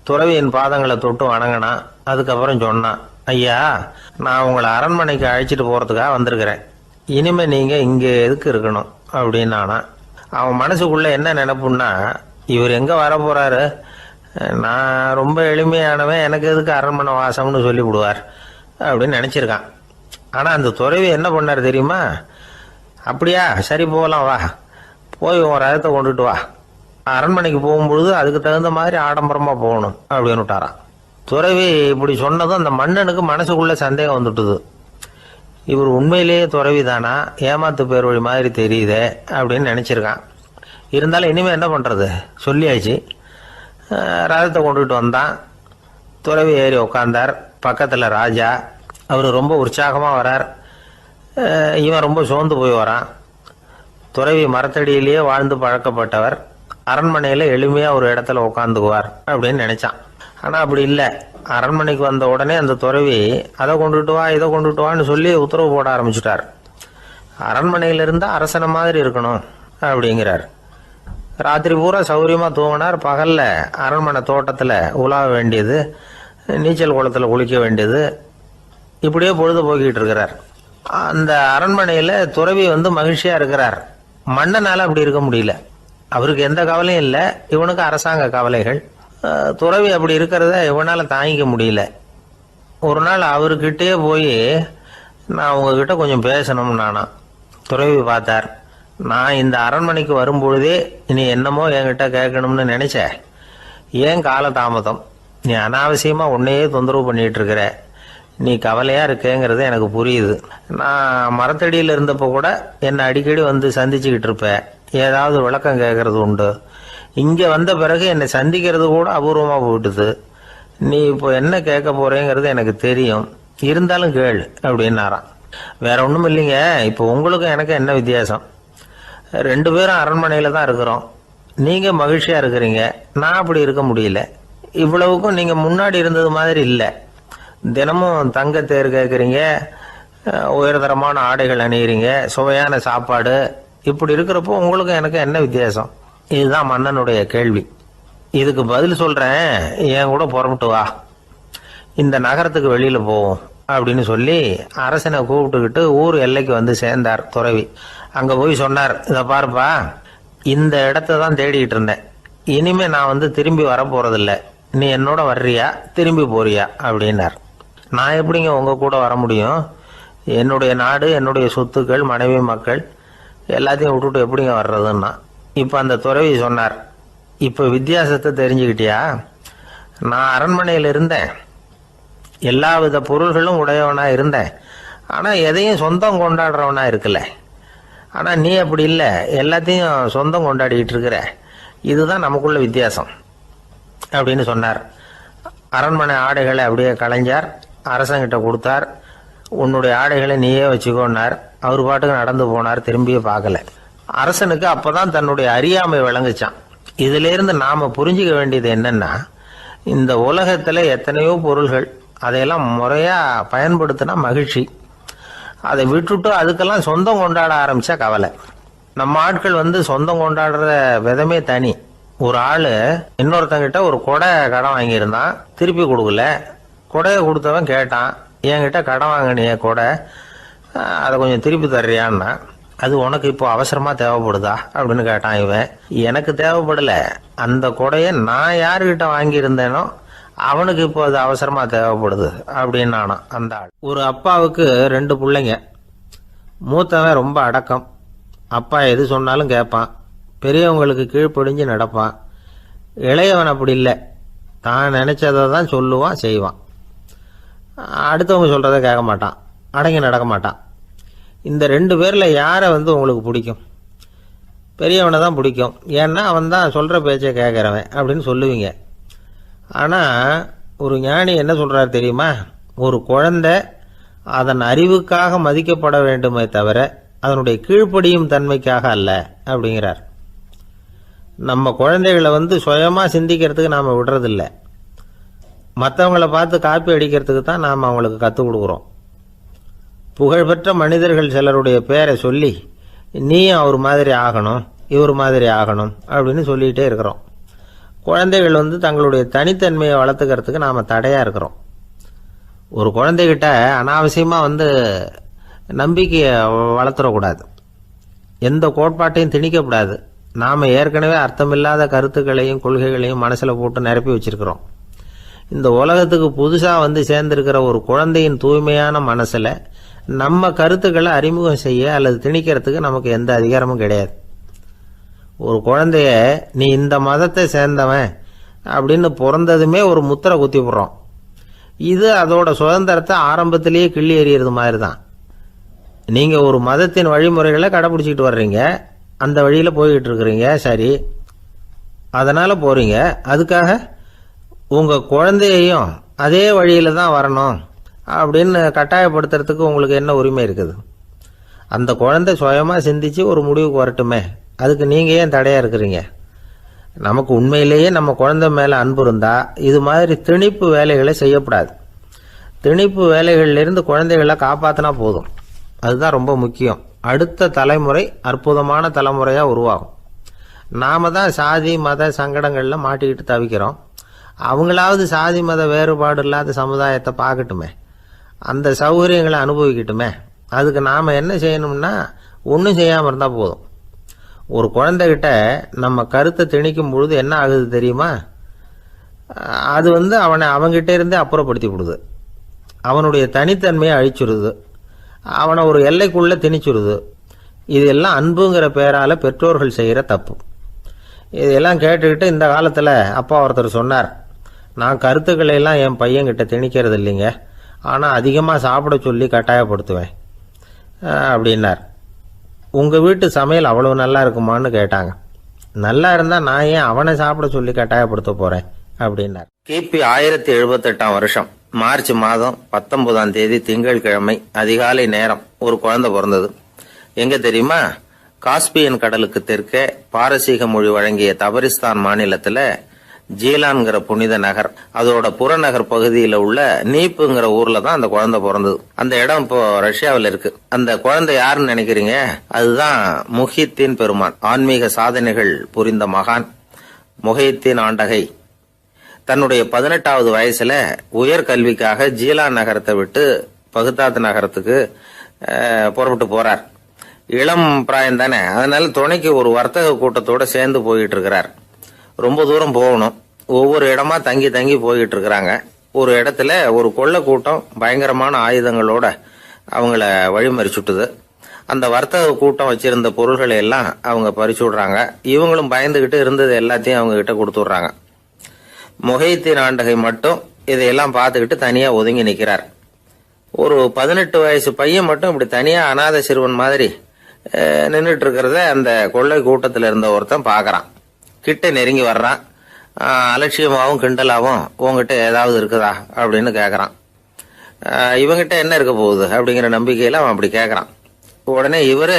Speaker 1: துறவியின் பாதங்களை தொட்டு வணங்கினான். அதுக்கப்புறம் சொன்னான், ஐயா, நான் உங்களை அரண்மனைக்கு அழைச்சிட்டு போறதுக்காக வந்திருக்கிறேன். இனிமே நீங்க இங்க எதுக்கு இருக்கணும் அப்படின்னானா. அவன் மனசுக்குள்ள என்ன நினைப்புன்னா, இவர் எங்க வர போறாரு, நான் ரொம்ப எளிமையானவன், எனக்கு எதுக்கு அரண்மனை வாசம்னு சொல்லி விடுவார் அப்படின்னு நினைச்சிருக்கான். ஆனா அந்த துறவி என்ன பண்ணார் தெரியுமா? அப்படியா, சரி போகலாம் வா, போய் உன் ரதத்தை கொண்டுட்டு வா, அரண்மனைக்கு போகும்பொழுது அதுக்கு தகுந்த மாதிரி ஆடம்பரமாக போகணும் அப்படின்னு விட்டாரான். துறவி இப்படி சொன்னதும் அந்த மன்னனுக்கு மனசுக்குள்ள சந்தேகம் வந்துட்டுது. இவர் உண்மையிலேயே துறவி தானா, ஏமாத்து பேர் வழி மாதிரி தெரியுதே அப்படின்னு நினச்சிருக்கான். இருந்தாலும் இனிமேல் என்ன பண்ணுறது, சொல்லியாச்சு. ரதத்தை கொண்டுகிட்டு வந்தான். துறவி ஏறி உக்காந்தார். பக்கத்தில் ராஜா. அவர் ரொம்ப உற்சாகமாக வரார். இவன் ரொம்ப சோர்ந்து போய் வரான். துறவி மரத்தடியிலேயே வாழ்ந்து பழக்கப்பட்டவர், அரண்மனையில் எளிமையாக ஒரு இடத்துல உட்காந்துக்குவார் அப்படின்னு நினச்சான். ஆனால் அப்படி இல்லை. அரண்மனைக்கு வந்த உடனே அந்த துறவி அதை கொண்டுட்டு வா இதை கொண்டுட்டு வான்னு சொல்லி உத்தரவு போட ஆரம்பிச்சுட்டார். அரண்மனையில் இருந்தால் அரசனை மாதிரி இருக்கணும் அப்படிங்கிறார். ராத்திரி பூரா சௌரியமாக தூங்கினார். பகலில் அரண்மனை தோட்டத்தில் உலாவ வேண்டியது, நீச்சல் குளத்தில் குளிக்க வேண்டியது, இப்படியே பொழுது போக்கிட்டு இருக்கிறார். அந்த அரண்மனையில் துறவி மகிழ்ச்சியாக இருக்கிறார். மன்னனால் அப்படி இருக்க முடியல. அவருக்கு எந்த கவலையும் இல்லை, இவனுக்கு அரசாங்க கவலைகள். துறவி அப்படி இருக்கிறத இவனால் தாங்கிக்க முடியல. ஒரு நாள் அவர்கிட்டே போய், நான் உங்ககிட்ட கொஞ்சம் பேசணும் நானா. துறவி பார்த்தார். நான் இந்த அரண்மனைக்கு வரும்பொழுதே நீ என்னமோ என்கிட்ட கேட்கணும்னு நினைச்ச. ஏன் கால தாமதம்? நீ அனாவசியமாக உன்னையே தொந்தரவு பண்ணிட்டு இருக்கிற. நீ கவலையாக இருக்கேங்கிறது எனக்கு புரியுது. நான் மரத்தடியில் இருந்தப்போ கூட என்னை அடிக்கடி சந்திச்சுக்கிட்டு இருப்பேன். ஏதாவது விளக்கம் கேட்கறது உண்டு. இங்கே வந்த பிறகு என்னை சந்திக்கிறது கூட அபூர்வமாக போயிட்டுது. நீ இப்போ என்ன கேட்க போறேங்கிறது எனக்கு தெரியும், இருந்தாலும் கேளு அப்படின்னாராம். வேற ஒன்றும் இல்லைங்க, இப்போ உங்களுக்கும் எனக்கு என்ன வித்தியாசம்? 2 பேரும் அரண்மனையில் தான் இருக்கிறோம். நீங்கள் மகிழ்ச்சியாக இருக்கிறீங்க, நான் அப்படி இருக்க முடியல. இவ்வளவுக்கும் நீங்கள் முன்னாடி இருந்தது மாதிரி இல்லை. தினமும் தங்கத்தேர் கேட்குறீங்க, உயர்தரமான ஆடைகள் அணிகிறீங்க, சுவையான சாப்பாடு. இப்படி இருக்கிறப்போ உங்களுக்கும் எனக்கு என்ன வித்தியாசம்? இதுதான் மன்னனுடைய கேள்வி. இதுக்கு பதில் சொல்கிறேன், என் கூட புறப்பட்டு வா, இந்த நகரத்துக்கு வெளியில் போவோம் அப்படின்னு சொல்லி அரசனை கூப்பிட்டுக்கிட்டு ஊர் எல்லைக்கு சேர்ந்தார் துறவி. அங்கே போய் சொன்னார், இதை பாருப்பா, இந்த இடத்த தான் தேடிக்கிட்டு இருந்தேன். இனிமேல் நான் திரும்பி வரப்போகிறதில்ல. நீ என்னோட வர்றியா திரும்பி போறியா அப்படின்னார். நான் எப்படிங்க உங்கள் கூட வர முடியும்? என்னுடைய நாடு, என்னுடைய சொத்துக்கள், மனைவி, மக்கள் எல்லாத்தையும் விட்டுட்டு எப்படிங்க வர்றதுன்னா. இப்போ அந்த துறவி சொன்னார், இப்போ வித்தியாசத்தை தெரிஞ்சுக்கிட்டியா? நான் அரண்மனையில் இருந்தேன், எல்லா வித பொருள்களும் உடையவனாக இருந்தேன், ஆனால் எதையும் சொந்தம் கொண்டாடுறவனாக இருக்கல. ஆனால் நீ அப்படி இல்லை, எல்லாத்தையும் சொந்தம் கொண்டாடிக்கிட்டு இருக்கிற. இதுதான் நமக்குள்ள வித்தியாசம் அப்படின்னு சொன்னார். அரண்மனை ஆடைகளை அப்படியே கலைஞர் அரசங்கிட்ட கொடுத்தார். உன்னுடைய ஆடைகளை நீயே வச்சுக்கோன்னார். அவர் பாட்டுக்கு நடந்து போனார், திரும்பியே பார்க்கல. அரசனுக்கு அப்பதான் தன்னுடைய அறியாமை விளங்குச்சான். இதிலிருந்து நாம புரிஞ்சுக்க வேண்டியது என்னன்னா, இந்த உலகத்துல எத்தனையோ பொருள்கள், அதையெல்லாம் முறையா பயன்படுத்தினா மகிழ்ச்சி. அதை விட்டுட்டு அதுக்கெல்லாம் சொந்தம் கொண்டாட ஆரம்பிச்சா கவலை. நம்ம ஆட்கள் சொந்தம் கொண்டாடுற விதமே தனி. ஒரு ஆள் இன்னொருத்தங்கிட்ட ஒரு கொடை கடன் வாங்கியிருந்தான், திருப்பி கொடுக்கல. கொடையை கொடுத்தவன் கேட்டான், என்கிட்ட கடன் வாங்கினிய கொடை, அதை கொஞ்சம் திருப்பி தர்றியான்னா. அது உனக்கு இப்போ அவசரமா தேவைப்படுதா அப்படின்னு கேட்டான் இவன். எனக்கு தேவைப்படல, அந்த கொடையை நான் யாருக்கிட்ட வாங்கியிருந்தேனோ அவனுக்கு இப்போ அது அவசரமா தேவைப்படுது அப்படின்னானா அந்த ஆள். ஒரு அப்பாவுக்கு 2 பிள்ளைங்க. மூத்தவன் ரொம்ப அடக்கம், அப்பா எது சொன்னாலும் கேட்பான், பெரியவங்களுக்கு கீழ்ப்படிஞ்சு நடப்பான். இளையவன் அப்படி இல்லை, தான் நினைச்சதை தான் சொல்லுவான், செய்வான். அடுத்தவங்க சொல்றதை கேட்க மாட்டான், அடங்கி நடக்க மாட்டான். இந்த 2 பேரில் யாரை உங்களுக்கு பிடிக்கும்? பெரியவனை தான் பிடிக்கும். ஏன்னா அவன் தான் சொல்கிற பேச்சை கேட்குறவன் அப்படின்னு சொல்லுவீங்க. ஆனால் ஒரு ஞானி என்ன சொல்கிறார் தெரியுமா? ஒரு குழந்தை அதன் அறிவுக்காக மதிக்கப்பட வேண்டுமே தவிர அதனுடைய கீழ்ப்படியும் தன்மைக்காக அல்ல அப்படிங்கிறார். நம்ம குழந்தைகளை சுயமாக சிந்திக்கிறதுக்கு நாம் விடுறதில்ல, மற்றவங்களை பார்த்து காப்பி அடிக்கிறதுக்கு தான் நாம் அவங்களுக்கு கற்றுக் கொடுக்குறோம். புகழ்பெற்ற மனிதர்கள் சிலருடைய பேரை சொல்லி நீயும் அவர் மாதிரி ஆகணும், இவர் மாதிரி ஆகணும் அப்படின்னு சொல்லிகிட்டே இருக்கிறோம். குழந்தைகள் தங்களுடைய தனித்தன்மையை வளர்த்துக்கிறதுக்கு நாம் தடையாக இருக்கிறோம். ஒரு குழந்தைகிட்ட அனாவசியமாக நம்பிக்கையை வளர்த்துடக்கூடாது, எந்த கோட்பாட்டையும் திணிக்கக்கூடாது. நாம் ஏற்கனவே அர்த்தமில்லாத கருத்துக்களையும் கொள்கைகளையும் மனசில் போட்டு நிரப்பி வச்சிருக்கிறோம். இந்த உலகத்துக்கு புதுசாக சேர்ந்திருக்கிற ஒரு குழந்தையின் தூய்மையான மனசில் நம்ம கருத்துக்களை அறிமுகம் செய்ய அல்லது திணிக்கிறதுக்கு நமக்கு எந்த அதிகாரமும் கிடையாது. ஒரு குழந்தைய நீ இந்த மதத்தை சேர்ந்தவன் அப்படின்னு பிறந்ததுமே ஒரு முத்திரை குத்தி விடுறோம். இது அதோட சுதந்திரத்தை ஆரம்பத்திலேயே கிள்ளி எறிகிறது மாதிரி தான். நீங்கள் ஒரு மதத்தின் வழிமுறைகளை கடைப்பிடிச்சிக்கிட்டு வர்றீங்க, அந்த வழியில் போய்கிட்டு இருக்கிறீங்க, சரி, அதனால் போகிறீங்க. அதுக்காக உங்கள் குழந்தையையும் அதே வழியில் தான் வரணும் அப்படின்னு கட்டாயப்படுத்துறதுக்கு உங்களுக்கு என்ன உரிமை இருக்குது? அந்த குழந்தை சுயமாக சிந்திச்சு ஒரு முடிவுக்கு வரட்டுமே, அதுக்கு நீங்கள் ஏன் தடையாக இருக்கிறீங்க? நமக்கு உண்மையிலேயே நம்ம குழந்தை மேலே அன்பு இருந்தால் இது மாதிரி திணிப்பு வேலைகளை செய்யக்கூடாது. திணிப்பு வேலைகளிலிருந்து குழந்தைகளை காப்பாற்றினா போதும். அதுதான் ரொம்ப முக்கியம். அடுத்த தலைமுறை அற்புதமான தலைமுறையாக உருவாகும். நாம் தான் சாதி மத சங்கடங்களில் மாட்டிக்கிட்டு தவிக்கிறோம். அவங்களாவது சாதி மத வேறுபாடு இல்லாத சமுதாயத்தை பார்க்கட்டுமே, அந்த சௌகரியங்களை அனுபவிக்கட்டுமே. அதுக்கு நாம் என்ன செய்யணும்னா ஒன்றும் செய்யாமல் இருந்தால் போதும். ஒரு குழந்தைகிட்ட நம்ம கருத்தை திணிக்கும் பொழுது என்ன ஆகுது தெரியுமா? அது அவனை அவங்ககிட்ட இருந்தே அப்புறப்படுத்தி விடுது. அவனுடைய தனித்தன்மையை அழிச்சுடுது. அவனை ஒரு எல்லைக்குள்ளே திணிச்சுடுது. இதெல்லாம் அன்புங்கிற பேரால் பெற்றோர்கள் செய்கிற தப்பு. இதெல்லாம் கேட்டுக்கிட்டு இந்த காலத்தில் அப்பா ஒருத்தர் சொன்னார், நான் கருத்துக்களை எல்லாம் என் பையன்கிட்ட திணிக்கிறது இல்லைங்க, ஆனால் அதிகமாக சாப்பிட சொல்லி கட்டாயப்படுத்துவேன் அப்படின்னார். உங்கள் வீட்டு சமையல் அவ்வளவு நல்லா இருக்குமான்னு கேட்டாங்க. நல்லா இருந்தால் நான் ஏன் அவனை சாப்பிட சொல்லி கட்டாயப்படுத்த போகிறேன் அப்படின்னார். கிபி 1078 மார்ச் மாதம் 19 திங்கட்கிழமை அதிகாலை நேரம் ஒரு குழந்தை பிறந்தது. எங்க தெரியுமா? காஸ்பியன் கடலுக்கு தெற்கே பாரசீக மொழி வழங்கிய தபரிஸ்தான் மாநிலத்தில் ஜீலான்கிற புனித நகர், அதோட புறநகர் பகுதியில் உள்ள நீப்புங்கிற ஊர்ல தான் அந்த குழந்தை பிறந்தது. அந்த இடம் இப்போ ரஷ்யாவில் இருக்கு. அந்த குழந்தை யாருன்னு நினைக்கிறீங்க? அதுதான் முஹித்தீன் பெருமான், ஆன்மீக சாதனைகள் புரிந்த மகான் முஹித்தீன் ஆண்டகை. தன்னுடைய 18வது வயசுல உயர்கல்விக்காக ஜீலான் நகரத்தை விட்டு பகுதாத் நகரத்துக்கு புறப்பட்டு போறார். இளம் பிராயம் தானே, அதனால துணைக்கு ஒரு வர்த்தக கூட்டத்தோட சேர்ந்து போயிட்டு இருக்கிறார். ரொம்ப தூரம் போகணும். ஒவ்வொரு இடமா தங்கி தங்கி போயிட்டு இருக்கிறாங்க. ஒரு இடத்துல ஒரு கொள்ளை கூட்டம் பயங்கரமான ஆயுதங்களோட அவங்கள வழிமறிச்சுட்டுது. அந்த வர்த்தக கூட்டம் வச்சிருந்த பொருள்களை எல்லாம் அவங்க பறிச்சு விடுறாங்க. இவங்களும் பயந்துகிட்டு இருந்தது எல்லாத்தையும் அவங்க கிட்ட கொடுத்துடுறாங்க. முஹித்தீன் ஆண்டகை மட்டும் இதையெல்லாம் பார்த்துக்கிட்டு தனியா ஒதுங்கி நிற்கிறார். ஒரு 18 வயசு பையன் மட்டும் இப்படி தனியா அநாத சிறுவன் மாதிரி நின்றுட்டு இருக்கிறத அந்த கொள்ளை கூட்டத்தில் இருந்த ஒருத்தன் பார்க்கறான். கிட்ட நெருங்கி வர்றான். அலட்சியமாகவும் கிண்டலாகவும் உங்ககிட்ட ஏதாவது இருக்குதா அப்படின்னு கேட்கறான். இவங்கிட்ட என்ன இருக்க போகுது அப்படிங்கிற நம்பிக்கையில அவன் அப்படி கேட்கறான். உடனே இவரு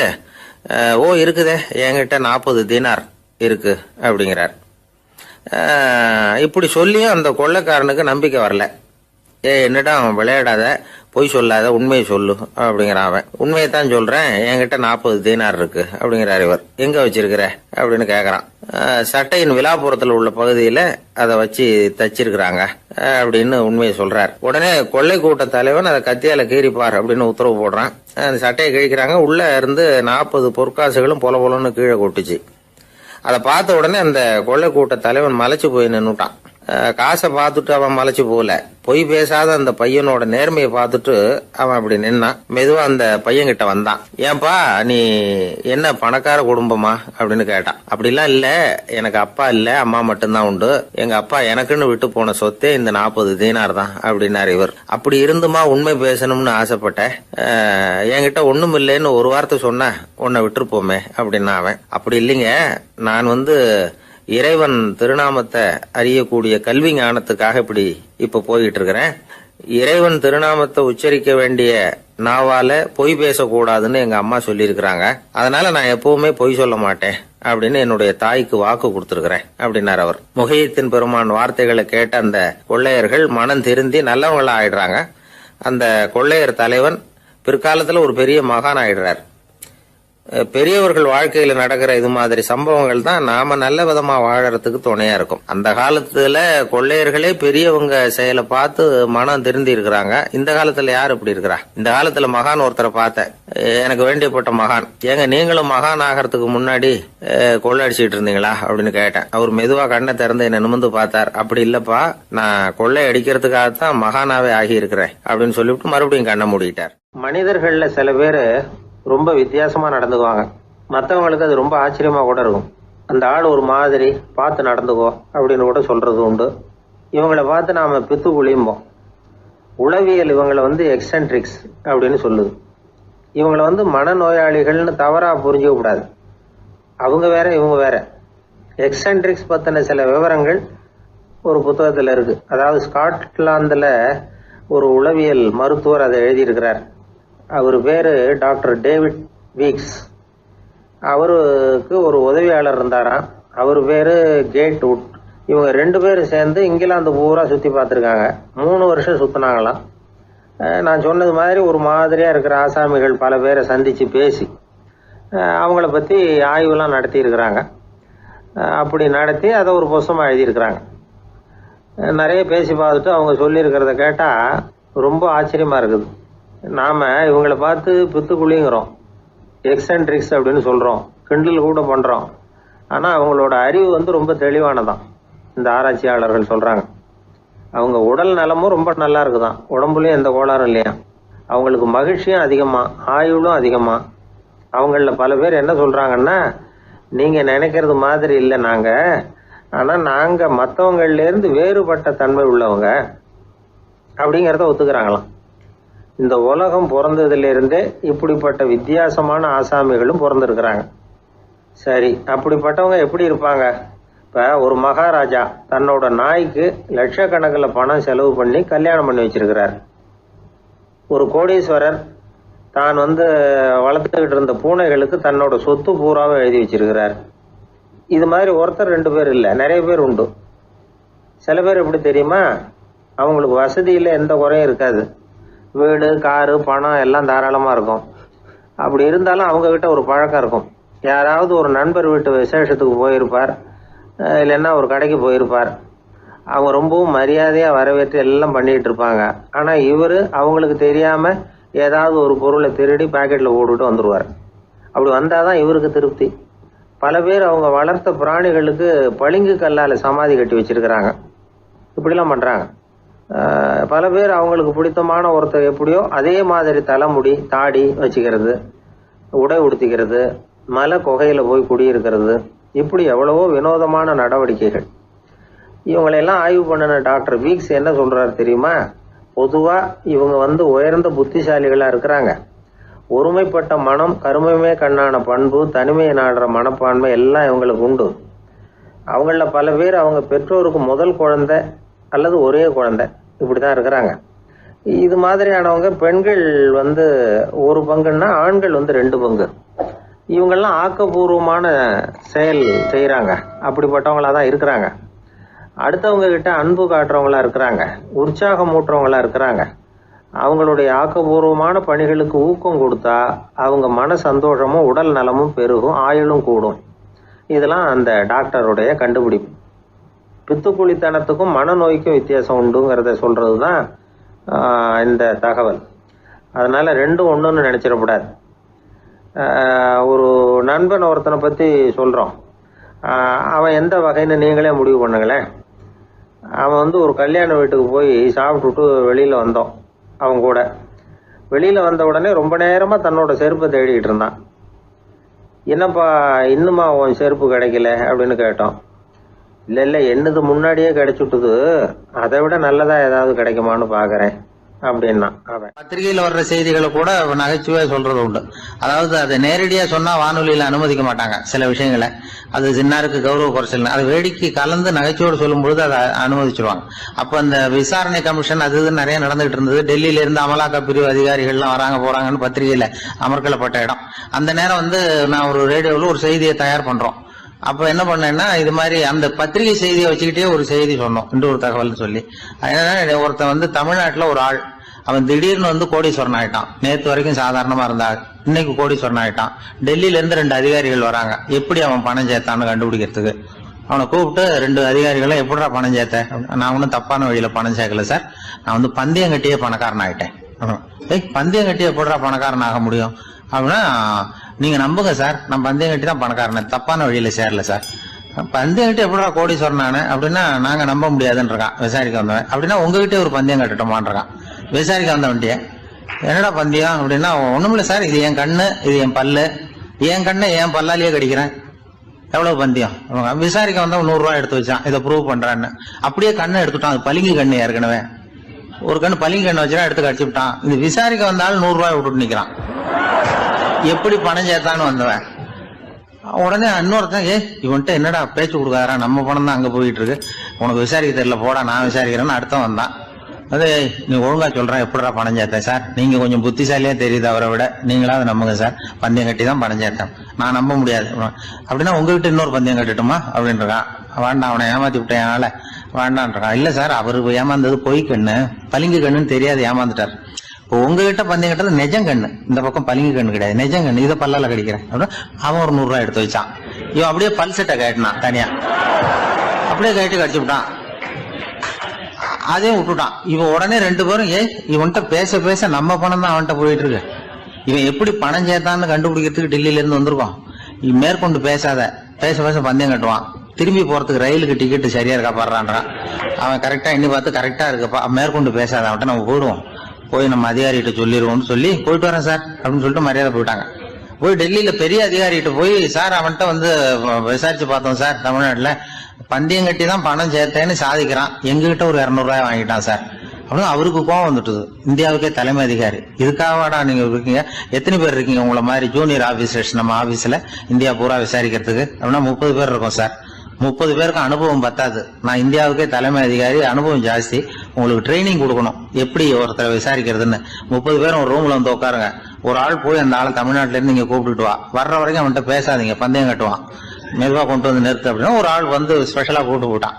Speaker 1: இருக்குதே, என்கிட்ட 40 தீனார் இருக்கு அப்படிங்கிறார். இப்படி சொல்லியும் அந்த கொள்ளைக்காரனுக்கு நம்பிக்கை வரல. என்னிடம் விளையாடாத, பொய் சொல்லாத, உண்மையை சொல்லு அப்படிங்கிறான் அவன். உண்மையை தான் சொல்றேன், என்கிட்ட 40 தீனார் இருக்கு அப்படிங்கிறார் இவர். எங்க வச்சிருக்கிற அப்படின்னு கேக்குறான். சட்டையின் விழாப்புறத்தில் உள்ள பகுதியில அதை வச்சு தச்சிருக்கிறாங்க அப்படின்னு உண்மையை சொல்றார். உடனே கொள்ளை கூட்ட தலைவன் அதை கத்தியால கீறிப்பார் அப்படின்னு உத்தரவு போடுறான். அந்த சட்டையை கிழிக்கிறாங்க. உள்ள இருந்து 40 பொற்காசுகளும் பொல பொலன்னு கீழே கொட்டுச்சு. அதை பார்த்த உடனே அந்த கொள்ளை கூட்ட தலைவன் மலைச்சு போய் நின்னுட்டான். காசை பார்த்துட்டு அவன் மலைச்சு போல, பொய் பேசாத அந்த பையனோட நேர்மையை பார்த்துட்டு அவன் அப்படி நின்னான். மெதுவா அந்த பையன் கிட்ட வந்தான். ஏன்பா, நீ என்ன பணக்கார குடும்பமா அப்படின்னு கேட்டான். அப்படிலாம் இல்ல, எனக்கு அப்பா இல்ல, அம்மா மட்டும்தான் உண்டு. எங்க அப்பா எனக்குன்னு விட்டு போன சொத்தே இந்த 40 தீனார் தான் அப்படின்னாரு இவர். அப்படி இருந்துமா உண்மை பேசணும்னு ஆசைப்பட்டேன். என்கிட்ட ஒண்ணும் இல்லைன்னு ஒரு வார்த்தை சொன்ன உன்னை விட்டுருப்போமே அப்படின்னா அவன். அப்படி இல்லைங்க, நான் இறைவன் திருநாமத்தை அறியக்கூடிய கல்வி ஞானத்துக்காக இப்ப போயிட்டு இருக்கிறேன். இறைவன் திருநாமத்தை உச்சரிக்க வேண்டிய நாவால பொய் பேசக்கூடாதுன்னு எங்க அம்மா சொல்லியிருக்கிறாங்க. அதனால நான் எப்பவுமே பொய் சொல்ல மாட்டேன் அப்படின்னு என்னுடைய தாய்க்கு வாக்கு கொடுத்திருக்கிறேன் அப்படின்னார் அவர். முஹித்தீன் பெருமான் வார்த்தைகளை கேட்ட அந்த கொள்ளையர்கள் மனம் திருந்தி நல்லவங்களா ஆயிடுறாங்க. அந்த கொள்ளையர் தலைவன் பிற்காலத்துல ஒரு பெரிய மகான் ஆயிடுறார். பெரியவர்கள் வாழ்க்கையில நடக்கிற இது மாதிரி சம்பவங்கள் தான் நாம நல்ல விதமா வாழறதுக்கு துணையா இருக்கும். அந்த காலத்துல கொள்ளையர்களே பெரியவங்க செயலை பார்த்து மனம் திருந்தி இருக்கிறாங்க. இந்த காலத்துல யார் இப்படி இருக்கிறா? இந்த காலத்துல மகான் ஒருத்தரை பார்த்தேன், எனக்கு வேண்டியப்பட்ட மகான். ஏங்க நீங்களும் மகான் ஆகிறதுக்கு முன்னாடி கொள்ளை அடிச்சுட்டு இருந்தீங்களா அப்படின்னு கேட்டேன். அவர் மெதுவா கண்ணை திறந்து என்ன நிமிந்து பார்த்தார். அப்படி இல்லப்பா, நான் கொள்ளை அடிக்கிறதுக்காகத்தான் மகானாவே ஆகி இருக்கிறேன் அப்படின்னு சொல்லிவிட்டு மறுபடியும் கண்ணை மூடிட்டார். மனிதர்கள்ல சில பேரு ரொம்ப வித்தியாசமா நடந்துக்குவாங்க. மற்றவங்களுக்கு அது ரொம்ப ஆச்சரியமா கூட இருக்கும். அந்த ஆள் ஒரு மாதிரி பார்த்து நடந்துக்கோ அப்படின்னு கூட சொல்கிறது உண்டு. இவங்களை பார்த்து நாம் பித்து குளியும்போம். உளவியல் இவங்களை எக்ஸென்ட்ரிக்ஸ் அப்படின்னு சொல்லுது. இவங்களை மனநோயாளிகள்னு தவறாக புரிஞ்சிக்க கூடாது. அவங்க வேற இவங்க வேற. எக்ஸென்ட்ரிக்ஸ் பற்றின சில விவரங்கள் ஒரு புத்தகத்தில் இருக்குது. அதாவது ஸ்காட்லாந்தில் ஒரு உளவியல் மருத்துவர் அதை எழுதியிருக்கிறார். அவர் பேர் டாக்டர் டேவிட் வீக்ஸ். அவருக்கு ஒரு உதவியாளர் இருந்தாராம். அவர் பேர் கேட் வுட். இவங்க 2 பேரும் சேர்ந்து இங்கிலாந்து பூரா சுற்றி பார்த்துருக்காங்க. 3 வருஷம் சுற்றினாங்களாம். நான் சொன்னது மாதிரி ஒரு மாதிரியாக இருக்கிற ஆசாமிகள் பல பேரை சந்தித்து பேசி அவங்கள பற்றி ஆய்வுலாம் நடத்தியிருக்கிறாங்க. அப்படி நடத்தி அதை ஒரு புஸ்தகமாக எழுதியிருக்கிறாங்க. நிறைய பேசி பார்த்துட்டு அவங்க சொல்லியிருக்கிறத கேட்டால் ரொம்ப ஆச்சரியமாக இருக்குது. நாம் இவங்களை பார்த்து பித்துக்குழிங்கிறோம், எக்ஸென்ட்ரிக்ஸ் அப்படின்னு சொல்கிறோம், கிண்டல் கூட பண்ணுறோம். ஆனால் அவங்களோட அறிவு ரொம்ப தெளிவானதான். இந்த ஆராய்ச்சியாளர்கள் சொல்கிறாங்க. அவங்க உடல் நலமும் ரொம்ப நல்லா இருக்குதான், உடம்புலையும் எந்த கோளாறும் இல்லையா. அவங்களுக்கு மகிழ்ச்சியும் அதிகமாக, ஆயுளும் அதிகமாக. அவங்களில் பல பேர் என்ன சொல்கிறாங்கன்னா, நீங்கள் நினைக்கிறது மாதிரி இல்லை நாங்கள், ஆனால் நாங்கள் மற்றவங்கள்லேருந்து வேறுபட்ட தன்மை உள்ளவங்க அப்படிங்கிறத ஒத்துக்கிறாங்களாம். இந்த உலகம் பிறந்ததுலேருந்தே இப்படிப்பட்ட வித்தியாசமான ஆசாமிகளும் பிறந்திருக்கிறாங்க. சரி, அப்படிப்பட்டவங்க எப்படி இருப்பாங்க? இப்போ ஒரு மகாராஜா தன்னோட நாய்க்கு லட்சக்கணக்கில் பணம் செலவு பண்ணி கல்யாணம் பண்ணி வச்சிருக்கிறார். ஒரு கோடீஸ்வரர் தான் வளர்த்துக்கிட்டு இருந்த பூனைகளுக்கு தன்னோட சொத்து பூராவை எழுதி வச்சிருக்கிறார். இது மாதிரி ஒருத்தர் 2 பேர் இல்லை, நிறைய பேர் உண்டு. சில பேர் எப்படி தெரியுமா, அவங்களுக்கு வசதியில் எந்த குறையும் இருக்காது. வீடு, காரு, பணம் எல்லாம் தாராளமாக இருக்கும். அப்படி இருந்தாலும் அவங்கக்கிட்ட ஒரு பழக்கம் இருக்கும். யாராவது ஒரு நண்பர் வீட்டு விசேஷத்துக்கு போயிருப்பார், இல்லைன்னா ஒரு கடைக்கு போயிருப்பார். அவங்க ரொம்பவும் மரியாதையாக வரவேற்று எல்லாம் பண்ணிகிட்டு இருப்பாங்க. ஆனால் இவர் அவங்களுக்கு தெரியாமல் ஏதாவது ஒரு பொருளை திருடி பாக்கெட்டில் போட்டுட்டு வந்துடுவார். அப்படி வந்தால் தான் இவருக்கு திருப்தி. பல பேர் அவங்க வளர்த்த பிராணிகளுக்கு பளிங்கு கல்லால் சமாதி கட்டி வச்சிருக்கிறாங்க. இப்படிலாம் பண்ணுறாங்க. பல பேர் அவங்களுக்கு பிடித்தமான ஒருத்தர் எப்படியோ அதே மாதிரி தலைமுடி, தாடி வச்சுக்கிறது, உடை உடுத்திக்கிறது, மலை குகையில் போய் குடியிருக்கிறது, இப்படி எவ்வளவோ வினோதமான நடவடிக்கைகள். இவங்களையெல்லாம் ஆய்வு பண்ணின டாக்டர் வீக்ஸ் என்ன சொல்கிறாரு தெரியுமா? பொதுவாக இவங்க உயர்ந்த புத்திசாலிகளாக இருக்கிறாங்க. ஒருமைப்பட்ட மனம், கருமையுமே கண்ணான பண்பு, தனிமையை நாடுற மனப்பான்மை எல்லாம் இவங்களுக்கு உண்டு. அவங்களில் பல பேர் அவங்க பெற்றோருக்கு முதல் குழந்தை அல்லது ஒரே குழந்தை இப்படி தான் இருக்கிறாங்க. இது மாதிரியானவங்க பெண்கள் 1 பங்குன்னா ஆண்கள் 2 பங்கு. இவங்கெல்லாம் ஆக்கப்பூர்வமான செயல் செய்கிறாங்க. அப்படிப்பட்டவங்களாக தான் இருக்கிறாங்க. அடுத்தவங்க கிட்ட அன்பு காட்டுறவங்களா இருக்கிறாங்க, உற்சாகம் ஊட்டுறவங்களா இருக்கிறாங்க. அவங்களுடைய ஆக்கப்பூர்வமான பணிகளுக்கு ஊக்கம் கொடுத்தா அவங்க மன சந்தோஷமும் உடல் நலமும் பெருகும், ஆயுளும் கூடும். இதெல்லாம் அந்த டாக்டருடைய கண்டுபிடிப்பு. பித்துக்குழித்தனத்துக்கும் மனநோய்க்கும் வித்தியாசம் உண்டுங்கிறத சொல்கிறது தான் இந்த தகவல். அதனால் 2ம் ஒன்றுன்னு நினச்சிடக்கூடாது. ஒரு நண்பன் ஒருத்தனை பற்றி சொல்கிறோம். அவன் எந்த வகைன்னு நீங்களே முடிவு பண்ணுங்களேன். அவன் ஒரு கல்யாண வீட்டுக்கு போய் சாப்பிட்டுட்டு வெளியில் வந்தோம். அவன் கூட வெளியில் வந்த உடனே ரொம்ப நேரமாக தன்னோட செருப்பை தேடிக்கிட்டு இருந்தான். என்னப்பா இன்னுமா உன் செருப்பு கிடைக்கல அப்படின்னு கேட்டோம். இல்லை என்னது முன்னாடியே கிடைச்சுட்டுது, அதை விட நல்லதாக ஏதாவது கிடைக்குமான்னு பார்க்குறேன் அப்படின்னா. அவன் பத்திரிகையில் வர்ற செய்திகளை கூட நகைச்சுவையா சொல்றது உண்டு. அதாவது அதை நேரடியா சொன்னா வானொலியில அனுமதிக்க மாட்டாங்க சில விஷயங்களை. அது சின்னாருக்கு கௌரவ குறைச்சல், அதை வேடிக்கை கலந்து நகைச்சுவோடு சொல்லும் பொழுது அதை அனுமதிச்சிருவாங்க. அப்ப அந்த விசாரணை கமிஷன் அது நிறைய நடந்துகிட்டு இருந்தது. டெல்லியில இருந்து அமலாக்க பிரிவு அதிகாரிகள்லாம் வராங்க போறாங்கன்னு பத்திரிகையில அமர்க்கலப்பட்ட இடம். அந்த நேரம் நான் ஒரு ரேடியோவில் ஒரு செய்தியை தயார் பண்றோம். அப்ப என்ன பண்ணேன்னா, இது மாதிரி அந்த பத்திரிகை செய்தியை வச்சுக்கிட்டே ஒரு செய்தி சொன்னோம், இன்னொரு தகவல் சொல்லி. அதனால ஒருத்தன் தமிழ்நாட்டுல ஒரு ஆள், அவன் திடீர்னு கோடீஸ்வரன் ஆயிட்டான். நேற்று வரைக்கும் சாதாரணமா இருந்தாள், இன்னைக்கு கோடீஸ்வரன் ஆயிட்டான். டெல்லியில இருந்து 2 அதிகாரிகள் வராங்க, எப்படி அவன் பணம் சேர்த்தான்னு கண்டுபிடிக்கிறதுக்கு. அவனை கூப்பிட்டு 2 அதிகாரிகளும் எப்படிடா பணம் சேர்த்த? நான் ஒன்றும் தப்பான வழியில பணம் சேர்க்கல சார், நான் பந்தயம் கட்டியே பணக்காரன் ஆயிட்டேன். பந்தயம் கட்டியே எப்படிடா பணக்காரன் ஆக முடியும் அப்படின்னா, நீங்க நம்புங்க சார், நான் பந்தயம் கட்டி தான் பணக்காரன், தப்பான வழியில சேரல சார். பந்தயம் கட்டி எப்படா கோடீஸ்வரன் நானு அப்படின்னா, நாங்க நம்ப முடியாதுன்றான் விசாரிக்க வந்தவன். அப்படின்னா உங்ககிட்டே ஒரு பந்தயம் கட்டட்டுமான்றான் விசாரிக்க வந்தவன்ட்டிய. என்னடா பந்தயம் அப்படின்னா, ஒண்ணுமில்ல சார், இது என் கண்ணு, இது என் பல்லு, என் கண்ணை என் பல்லாலேயே கடிக்கிறேன்,
Speaker 2: எவ்வளவு பந்தயம் விசாரிக்க வந்தா 100 ரூபாய் எடுத்து வச்சான், இதை ப்ரூவ் பண்றான்னு. அப்படியே கண்ணை எடுத்துட்டான். அது பளிங்கு கண்ணு, ஏற்கனவே ஒரு கண்ணு பளிங்கு கண்ணு வச்சுட்டா எடுத்து கடிச்சு விட்டான். இது விசாரிக்க வந்தாலும் 100 ரூபாய் விட்டுட்டு நிக்கிறான். எப்படி பணம் சேர்த்தான்னு வந்தவன் உடனே இன்னொருத்தன், இவன்ட்ட என்னடா பேச்சு கொடுக்காரா, நம்ம பணம் தான் அங்க போயிட்டு இருக்கு, உனக்கு விசாரிக்க தெரியல, போடா நான் விசாரிக்கிறேன்னு அடுத்த வந்தான். அது நீ ஒழுங்கா சொல்றேன், எப்படிடா பணம் சேர்த்தேன் சார், நீங்க கொஞ்சம் புத்திசாலியா தெரியுது அவரை விட, நீங்களாவது நம்புங்க சார், பந்தயம் கட்டி தான் பணம் சேர்த்தேன், நான் நம்ப முடியாது. அப்படின்னா உங்ககிட்ட இன்னொரு பந்தயம் கட்டட்டுமா அப்படின்றான். வேண்டாம், அவனை ஏமாத்தி விட்டேன் அதனால வேண்டான்றான். இல்ல சார், அவரு ஏமாந்தது பொய் கண்ணு, பளிங்கு கண்ணுன்னு தெரியாது, ஏமாந்துட்டார். இப்போ உங்ககிட்ட பந்தயம் கட்டுறது நெஜம் கண்ணு, இந்த பக்கம் பளிங்கு கண்ணு கிடையாது, நெஜம் கண்ணு, இதை பல்லால கடிக்கிறேன் அப்படின்னு அவன் ஒரு 100 ரூபாய் எடுத்து வச்சான். இவன் அப்படியே பல்செட்டை கேட்டினான் தனியா, அப்படியே கேட்டு கடிச்சு விட்டான். அதையும் விட்டுட்டான். இவன் உடனே 2 பேரும் இவன்கிட்ட பேச பேச நம்ம பணம் தான் அவன்கிட்ட போயிட்டு இருக்கு, இவன் எப்படி பணம் சேர்த்தான்னு கண்டுபிடிக்கிறதுக்கு டெல்லியில இருந்து வந்திருக்கோம், இவன் மேற்கொண்டு பேசாத, பேச பேச பந்தயம் கட்டுவான். திரும்பி போறதுக்கு ரயிலுக்கு டிக்கெட் சரியா இருக்கா பாடுறான்றான். அவன் கரெக்டா எண்ணி பார்த்து கரெக்டா இருக்குப்பா, மேற்கொண்டு பேசாத, அவன்கிட்ட நம்ம போயிடுவோம், போய் நம்ம அதிகாரிகிட்ட சொல்லிடுவோம்னு சொல்லி போயிட்டு வரேன் சார் அப்படின்னு சொல்லிட்டு மரியாதை போயிட்டாங்க. போய் டெல்லியில பெரிய அதிகாரிகிட்ட போய், சார் அவன்கிட்ட வந்து விசாரிச்சு பார்த்தோம் சார், தமிழ்நாட்டுல பந்தயம் கட்டி தான் பணம் சேர்த்தேன்னு சாதிக்கிறான், எங்ககிட்ட ஒரு 200 ரூபாய் வாங்கிட்டான் சார் அப்படின்னு அவருக்கு கோவம் வந்துட்டுது. இந்தியாவுக்கே தலைமை அதிகாரி, இதுக்காகவாடா நீங்க இருக்கீங்க, எத்தனை பேர் இருக்கீங்க உங்களை மாதிரி ஜூனியர் ஆபீசர்ஸ் நம்ம ஆபீஸ்ல இந்தியா பூரா விசாரிக்கிறதுக்கு அப்படின்னா 30 பேர் இருக்கோம் சார், 30 பேருக்கு அனுபவம் பத்தாது, நான் இந்தியாவுக்கே தலைமை அதிகாரி, அனுபவம் ஜாஸ்தி, உங்களுக்கு ட்ரைனிங் கொடுக்கணும் எப்படி ஒருத்தரை விசாரிக்கிறதுன்னு. 30 பேரும் ஒரு ரூம்ல வந்து உட்காருங்க, ஒரு ஆள் போய் அந்த ஆள் தமிழ்நாட்டுல இருந்து நீங்க கூப்பிட்டுட்டு வா, வர்ற வரைக்கும் அவன்கிட்ட பேசாதீங்க, பந்தயம் கட்டுவான், மெதுவா கொண்டு வந்து நிறுத்து அப்படின்னா ஒரு ஆள் வந்து ஸ்பெஷலா கூப்பிட்டு போட்டான்.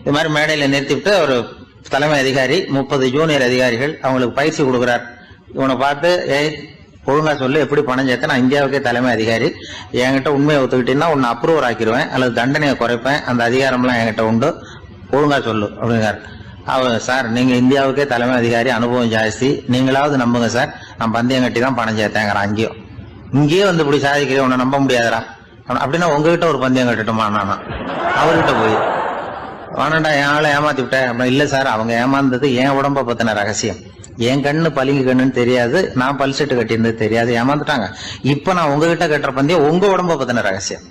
Speaker 2: இது மாதிரி மேடையில நிறுத்திவிட்டு ஒரு தலைமை அதிகாரி 30 ஜூனியர் அதிகாரிகள் அவங்களுக்கு பயிற்சி கொடுக்குறார். இவனை பார்த்து, ஒழுங்கா சொல்லு, எப்படி பணம் சேர்த்த, நான் இந்தியாவுக்கே தலைமை அதிகாரி, என்கிட்ட உண்மையை ஒத்துக்கிட்டீங்கன்னா உன்னை அப்ரூவர் ஆக்கிடுவேன் அல்லது தண்டனையை குறைப்பேன், அந்த அதிகாரம்லாம் என்கிட்ட உண்டு, ஒழுங்கா சொல்லு அப்படிங்கிறார். அவர், சார் நீங்க இந்தியாவுக்கே தலைமை அதிகாரி, அனுபவம் ஜாஸ்தி, நீங்களாவது நம்புங்க சார், நான் பந்தயம் கட்டி தான் பணம் சேர்த்தேங்கிறான். இங்கேயே வந்து இப்படி சாதிக்கிறேன், உன்னை நம்ப முடியாதரா அப்படின்னா உங்ககிட்ட ஒரு பந்தயம் கட்டட்டுமா நானா அவர்கிட்ட போய், வேணாண்டா என் ஆளை ஏமாத்தி விட்டேன் அப்படின்னா, இல்ல சார் அவங்க ஏமாந்தது என் உடம்ப பத்தின ரகசியம், என் கண்ணு பளிங்கு கண்ணுன்னு தெரியாது, நான் பல்செட்டு கட்டியிருந்தது தெரியாது, ஏமாந்துட்டாங்க, இப்ப நான் உங்ககிட்ட கட்டுற பந்தயம் உங்க உடம்ப பத்தின ரகசியம்.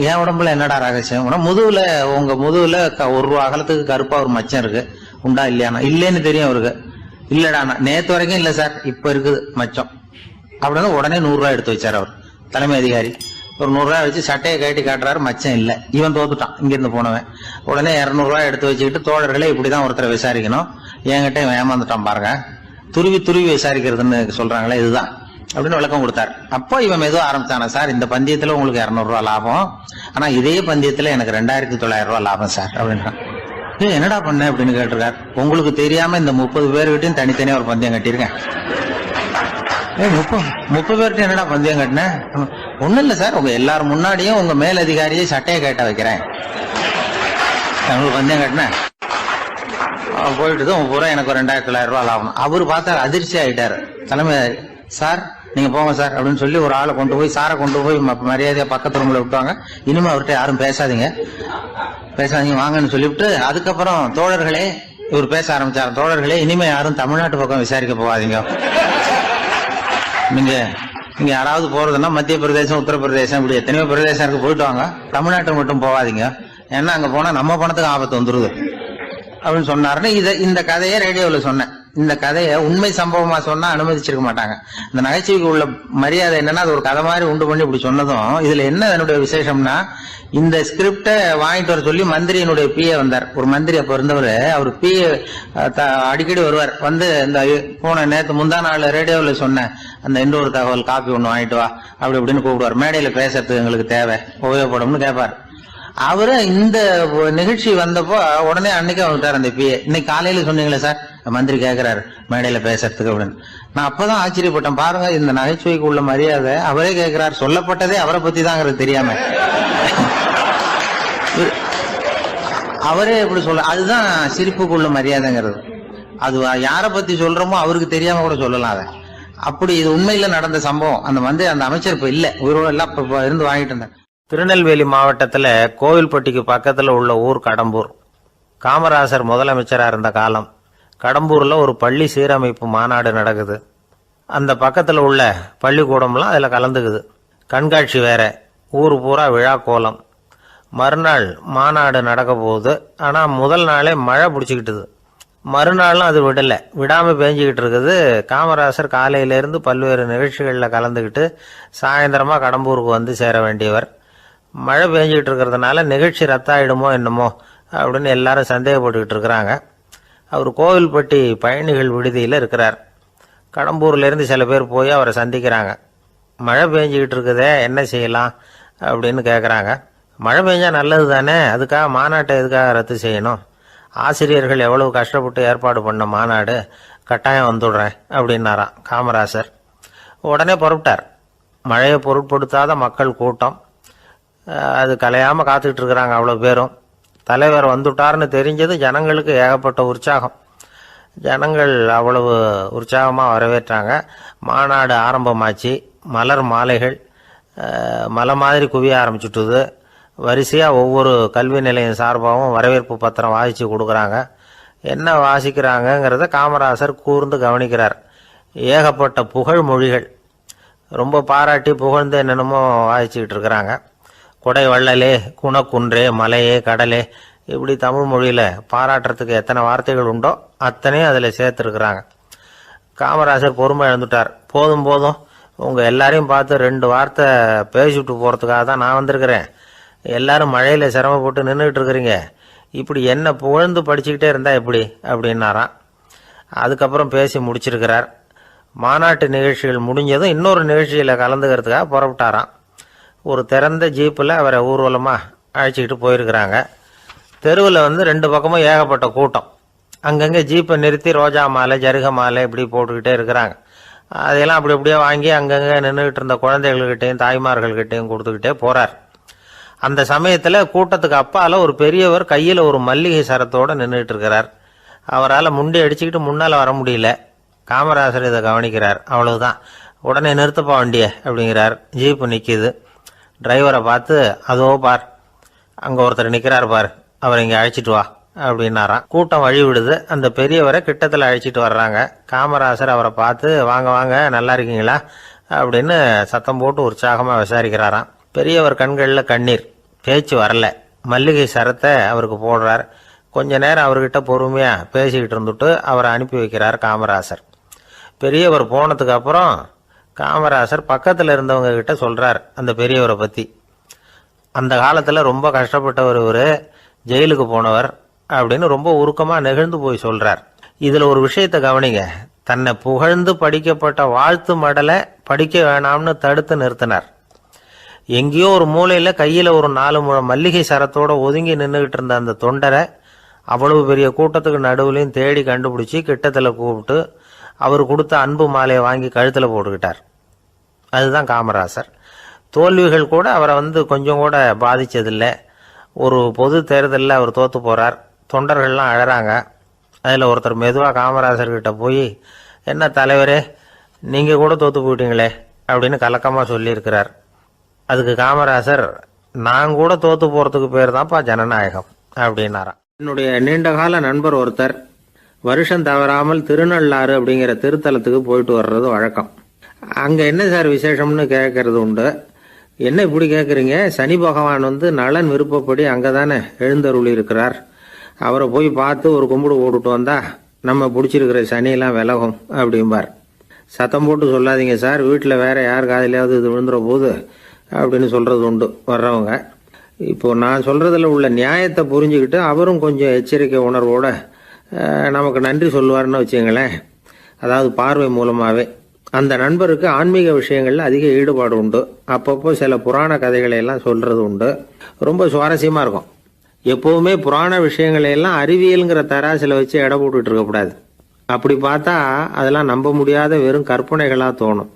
Speaker 2: என் உடம்புல என்னடா ரகசியம், முதுகுல, உங்க முதுகுல 1 ரூபா அகலத்துக்கு கருப்பா ஒரு மச்சம் இருக்கு, உண்டா இல்லையானா, இல்லேன்னு தெரியும் அவருக்கு. இல்லடா நேத்து வரைக்கும் இல்ல சார், இப்ப இருக்குது மச்சம் அப்படின்னு உடனே 100 ரூபாய் எடுத்து வச்சார் அவர் தலைமை அதிகாரி. ஒரு 100 ரூபாய் வச்சு சட்டையை கட்டி காட்டுறாரு, மச்சம் இல்ல, இவன் தோத்துட்டான் இங்கிருந்து போனவன். உடனே 200 ரூபாய் எடுத்து வச்சுக்கிட்டு, தோழர்களே இப்படிதான் ஒருத்தரை விசாரிக்கணும், என்கிட்ட இவன் ஏமாந்துட்டான் பாருங்க, துருவி துருவி விசாரிக்கிறதுன்னு சொல்றாங்களே இதுதான் அப்படின்னு விளக்கம் கொடுத்தாரு. அப்போ இவன் மெதுவா ஆரம்பிச்சானா, சார் இந்த பந்தயத்துல உங்களுக்கு 200 ரூபாய் லாபம், ஆனா இதே பந்தயத்துல எனக்கு 2900 ரூபாய் லாபம் சார் அப்படின்றான். என்னடா பண்ண அப்படின்னு கேட்டிருக்காரு. உங்களுக்கு தெரியாம இந்த 30 பேர்கிட்டையும் தனித்தனியா ஒரு பந்தயம் கட்டியிருக்கேன். 30 பேர்கிட்ட என்னடா பந்தயம் கட்டினேன், ஒண்ணும் இல்ல சார், உங்க எல்லாரும் முன்னாடியும் உங்க மேல் அதிகாரியை சட்டையை கேட்ட வைக்கிறேன், உங்களுக்கு பந்தயம் கட்டினேன், போயிட்டு பூரா எனக்கு 2900 ரூபாய் லாபம். அவரு பார்த்தா அதிர்ச்சி ஆயிட்டாரு. தலைமை, சார் நீங்க போங்க சார் அப்படின்னு சொல்லி ஒரு ஆளை கொண்டு போய், சாரை கொண்டு போய் மரியாதையா பக்கத்து ரூம்ல விட்டாங்க. இனிமே அவர்கிட்ட யாரும் பேசாதீங்க வாங்கன்னு சொல்லிவிட்டு, அதுக்கப்புறம் தோழர்களே, இவர் பேச ஆரம்பிச்சார், தோழர்களே இனிமே யாரும் தமிழ்நாட்டு பக்கம் விசாரிக்க போகாதீங்க, நீங்க யாராவது போறதுன்னா மத்திய பிரதேசம், உத்தரப்பிரதேசம், இப்படி எத்தனையோ பிரதேசம் போயிட்டு வாங்க, தமிழ்நாட்டுக்கு மட்டும் போகாதீங்க, ஏன்னா அங்க போனா நம்ம பணத்துக்கு ஆபத்து வந்துருது அப்படின்னு சொன்னாருன்னு இந்த கதையை ரேடியோவில் சொன்னேன். இந்த கதையை உண்மை சம்பவமா சொன்னா அனுமதிச்சிருக்க மாட்டாங்க. இந்த நகைச்சுவைக்கு உள்ள மரியாதை என்னன்னா, அது ஒரு கதை மாதிரி உண்டு பண்ணி இப்படி சொன்னதும், இதுல என்ன என்னுடைய விசேஷம்னா, இந்த ஸ்கிரிப்ட வாங்கிட்டு வர சொல்லி மந்திரியினுடைய பிஏ வந்தார். ஒரு மந்திரி அப்ப இருந்தவர், அவர் பிஏ அடிக்கடி வருவார். வந்து இந்த போன நேற்று முந்தா நாள் ரேடியோவில் சொன்ன அந்த இன்னொரு தகவல் காப்பி ஒண்ணு வாங்கிட்டு வா அப்படி இப்படின்னு கூப்பிடுவார். மேடையில பேசுறதுக்கு எங்களுக்கு தேவை, உபயோகப்படும்னு கேட்பார். அவரு இந்த நிகழ்ச்சி வந்தப்போ உடனே அன்னைக்கு வந்துட்டார் அந்த பிஏ. இன்னைக்கு காலையில சொன்னீங்களே சார், மந்திரி கேட்கிறாரு மேடையில பேசுறதுக்கு அப்படின்னு. நான் அப்பதான் ஆச்சரியப்பட்டேன், பாருங்க இந்த நகைச்சுவைக்கு உள்ள மரியாதை. அவரே கேட்கிறார், சொல்லப்பட்டதே அவரை பத்தி தாங்கிறது தெரியாம அவரே எப்படி சொல்ல, அதுதான் சிரிப்புக்குள்ள மரியாதைங்கிறது. அது யாரை பத்தி சொல்றோமோ அவருக்கு தெரியாம கூட சொல்லலாம் அதை. அப்படி இது உண்மையில நடந்த சம்பவம். அந்த அமைச்சர் இப்ப இல்ல, உயிரோட எல்லாம் இப்ப இருந்து வாங்கிட்டு இருந்தேன்.
Speaker 1: திருநெல்வேலி மாவட்டத்தில் கோவில்பட்டிக்கு பக்கத்தில் உள்ள ஊர் கடம்பூர். காமராசர் முதலமைச்சராக இருந்த காலம். கடம்பூரில் ஒரு பள்ளி சீரமைப்பு மாநாடு நடக்குது. அந்த பக்கத்தில் உள்ள பள்ளிக்கூடம்லாம் அதில் கலந்துக்குது. கண்காட்சி வேற. ஊர் பூரா விழா கோலம். மறுநாள் மாநாடு நடக்க போகுது. ஆனால் முதல் நாளே மழை பிடிச்சிக்கிட்டுது. மறுநாளும் அது விடாமல் பேஞ்சிக்கிட்டு இருக்குது. காமராசர் காலையிலேருந்து பல்வேறு நிகழ்ச்சிகளில் கலந்துக்கிட்டு சாயந்தரமாக கடம்பூருக்கு வந்து சேர வேண்டியவர். மழை பேஞ்சிக்கிட்டு இருக்கிறதுனால நிகழ்ச்சி ரத்தாயிடுமோ என்னமோ அப்படின்னு எல்லாரும் சந்தேகப்பட்டுக்கிட்டு இருக்கிறாங்க. அவர் கோவில்பட்டி பயணிகள் விடுதியில் இருக்கிறார். கடம்பூர்லேருந்து சில பேர் போய் அவரை சந்திக்கிறாங்க. மழை பெஞ்சிக்கிட்டு இருக்குதே, என்ன செய்யலாம் அப்படின்னு கேட்குறாங்க. மழை பெஞ்சா நல்லது தானே, அதுக்காக மாநாட்டை எதுக்காக ரத்து செய்யணும்? ஆசிரியர்கள் எவ்வளவு கஷ்டப்பட்டு ஏற்பாடு பண்ண மாநாடு, கட்டாயம் வந்துடுறேன் அப்படின்னாராம் காமராசர். உடனே புறப்பட்டார். மழையை பொருட்படுத்தாத மக்கள் கூட்டம். அது கலையாமல் காத்துக்கிட்டு இருக்கிறாங்க அவ்வளோ பேரும். தலைவர் வந்துட்டார்னு தெரிஞ்சது ஜனங்களுக்கு ஏகப்பட்ட உற்சாகம். ஜனங்கள் அவ்வளவு உற்சாகமாக வரவேற்றாங்க. மாநாடு ஆரம்பமாச்சு. மலர் மாலைகள் மலை மாதிரி குவிய ஆரம்பிச்சுட்டுது. வரிசையாக ஒவ்வொரு கல்வி நிலையம் சார்பாகவும் வரவேற்பு பத்திரம் வாசித்து கொடுக்குறாங்க. என்ன வாசிக்கிறாங்கங்கிறத காமராசர் கூர்ந்து கவனிக்கிறார். ஏகப்பட்ட புகழ் மொழிகள், ரொம்ப பாராட்டி புகழ்ந்து என்னென்னமோ வாசிச்சுக்கிட்டு இருக்கிறாங்க. கொடை வள்ளலே, குணக்குன்றே, மலையே, கடலே, இப்படி தமிழ் மொழியில் பாராட்டுறதுக்கு எத்தனை வார்த்தைகள் உண்டோ அத்தனையும் அதில் சேர்த்துருக்குறாங்க. காமராசர் பொறுமை இழந்துட்டார். போதும் போதும், உங்கள் எல்லாரையும் பார்த்து 2 வார்த்தை பேசிவிட்டு போகிறதுக்காக தான் நான் வந்திருக்கிறேன். எல்லாரும் மழையில் சிரமப்பட்டு நின்றுட்டு இருக்கிறீங்க. இப்படி என்ன புகழ்ந்து படிச்சுக்கிட்டே இருந்தால் எப்படி அப்படின்னாராம். அதுக்கப்புறம் பேசி முடிச்சிருக்கிறார். மாநாட்டு நிகழ்ச்சிகள் முடிஞ்சதும் இன்னொரு நிகழ்ச்சியில் கலந்துக்கிறதுக்காக புறப்பட்டாராம். ஒரு திறந்த ஜீப்பில் அவரை ஊர்வலமாக அழைச்சிக்கிட்டு போயிருக்கிறாங்க. தெருவில் 2 பக்கமும் ஏகப்பட்ட கூட்டம். அங்கங்கே ஜீப்பை நிறுத்தி ரோஜா மாலை, ஜருக மாலை இப்படி போட்டுக்கிட்டே இருக்கிறாங்க. அதையெல்லாம் அப்படி அப்படியே வாங்கி அங்கங்கே நின்றுக்கிட்டு இருந்த குழந்தைகள்கிட்டையும் தாய்மார்கள்கிட்டையும் கொடுத்துக்கிட்டே போகிறார். அந்த சமயத்தில் கூட்டத்துக்கு அப்பால் ஒரு பெரியவர் கையில் ஒரு மல்லிகை சரத்தோடு நின்றுட்டு இருக்கிறார். அவரால் முண்டி அடிச்சுக்கிட்டு முன்னால் வர முடியல. காமராசர் இதை கவனிக்கிறார். அவ்வளவுதான், உடனே நிறுத்தப்பா வண்டியை அப்படிங்கிறார். ஜீப்பு நிற்கிது. டிரைவரை பார்த்து, அதோ பார், அங்கே ஒருத்தர் நிற்கிறார் பார், அவரை இங்கே அழைச்சிட்டு வா அப்படின்னாராம். கூட்டம் வழி விடுது. அந்த பெரியவரை கிட்டத்தில் அழைச்சிட்டு வர்றாங்க. காமராசர் அவரை பார்த்து, வாங்க வாங்க, நல்லா இருக்கீங்களா அப்படின்னு சத்தம் போட்டு உற்சாகமாக விசாரிக்கிறாராம். பெரியவர் கண்களில் கண்ணீர், பேச்சு வரல. மல்லிகை சரத்தை அவருக்கு போடுறார். கொஞ்ச நேரம் அவர்கிட்ட பொறுமையாக பேசிக்கிட்டு இருந்துட்டு அவரை அனுப்பி வைக்கிறார் காமராசர். பெரியவர் போனதுக்கு அப்புறம் காமராசர் பக்கத்தில் இருந்தவங்க கிட்ட சொல்கிறார் அந்த பெரியவரை பற்றி. அந்த காலத்தில் ரொம்ப கஷ்டப்பட்டவர் இவர், ஜெயிலுக்கு போனவர் அப்படின்னு ரொம்ப உருக்கமாக நெகிழ்ந்து போய் சொல்கிறார். இதில் ஒரு விஷயத்தை கவனிங்க. தன்னை புகழ்ந்து படிக்கப்பட்ட வாழ்த்து மடலை படிக்க வேணாம்னு தடுத்து நிறுத்தினார். எங்கேயோ ஒரு மூலையில் கையில் ஒரு 4 முழம் மல்லிகை சரத்தோடு ஒதுங்கி நின்றுக்கிட்டு இருந்த அந்த தொண்டரை அவ்வளவு பெரிய கூட்டத்துக்கு நடுவுலையும் தேடி கண்டுபிடிச்சி கிட்டத்தில் கூப்பிட்டு அவர் கொடுத்த அன்பு மாலையை வாங்கி கழுத்தில் போட்டுக்கிட்டார். அதுதான் காமராசர். தோல்விகள் கூட அவரை கொஞ்சம் கூட பாதித்ததில்லை. ஒரு பொது தேர்தலில் அவர் தோற்று போகிறார். தொண்டர்கள்லாம் அழறாங்க. அதில் ஒருத்தர் மெதுவாக காமராசர்கிட்ட போய், என்ன தலைவரே, நீங்கள் கூட தோற்று போயிட்டீங்களே அப்படின்னு கலக்கமாக சொல்லியிருக்கிறார். அதுக்கு காமராசர், நான் கூட தோற்று போகிறதுக்கு பேர் தான்ப்பா ஜனநாயகம் அப்படின்னாராம். என்னுடைய நீண்டகால நண்பர் ஒருத்தர் வருஷம் தவறாமல் திருநள்ளாறு அப்படிங்கிற திருத்தலத்துக்கு போயிட்டு வர்றது வழக்கம். அங்கே என்ன சார் விசேஷம்னு கேட்கறது உண்டு. என்ன இப்படி கேட்குறீங்க? சனி பகவான் நலன் விருப்பப்படி அங்கே தானே எழுந்தருளி இருக்கிறார். அவரை போய் பார்த்து ஒரு கும்பிடு போட்டுட்டு வந்தா நம்ம பிடிச்சிருக்கிற சனியெல்லாம் விலகும் அப்படிம்பார். சத்தம் போட்டு சொல்லாதீங்க சார், வீட்டில் வேற யார் காதிலாவது இது விழுந்துற போது அப்படின்னு சொல்கிறது உண்டு வர்றவங்க. இப்போ நான் சொல்கிறதுல உள்ள நியாயத்தை புரிஞ்சுக்கிட்டு அவரும் கொஞ்சம் எச்சரிக்கை உணர்வோடு நமக்கு நன்றி சொல்லுவார்னு வச்சுங்களேன். அதாவது பார்வை மூலமாகவே. அந்த நண்பருக்கு ஆன்மீக விஷயங்களில் அதிக ஈடுபாடு உண்டு. அப்பப்போ சில புராண கதைகளை எல்லாம் சொல்கிறது உண்டு. ரொம்ப சுவாரஸ்யமாக இருக்கும். எப்போவுமே புராண விஷயங்களை எல்லாம் அறிவியலுங்கிற தராசில் வச்சு எடை போட்டுட்டு இருக்கக்கூடாது. அப்படி பார்த்தா அதெல்லாம் நம்ப முடியாத வெறும் கற்பனைகளாக தோணும்,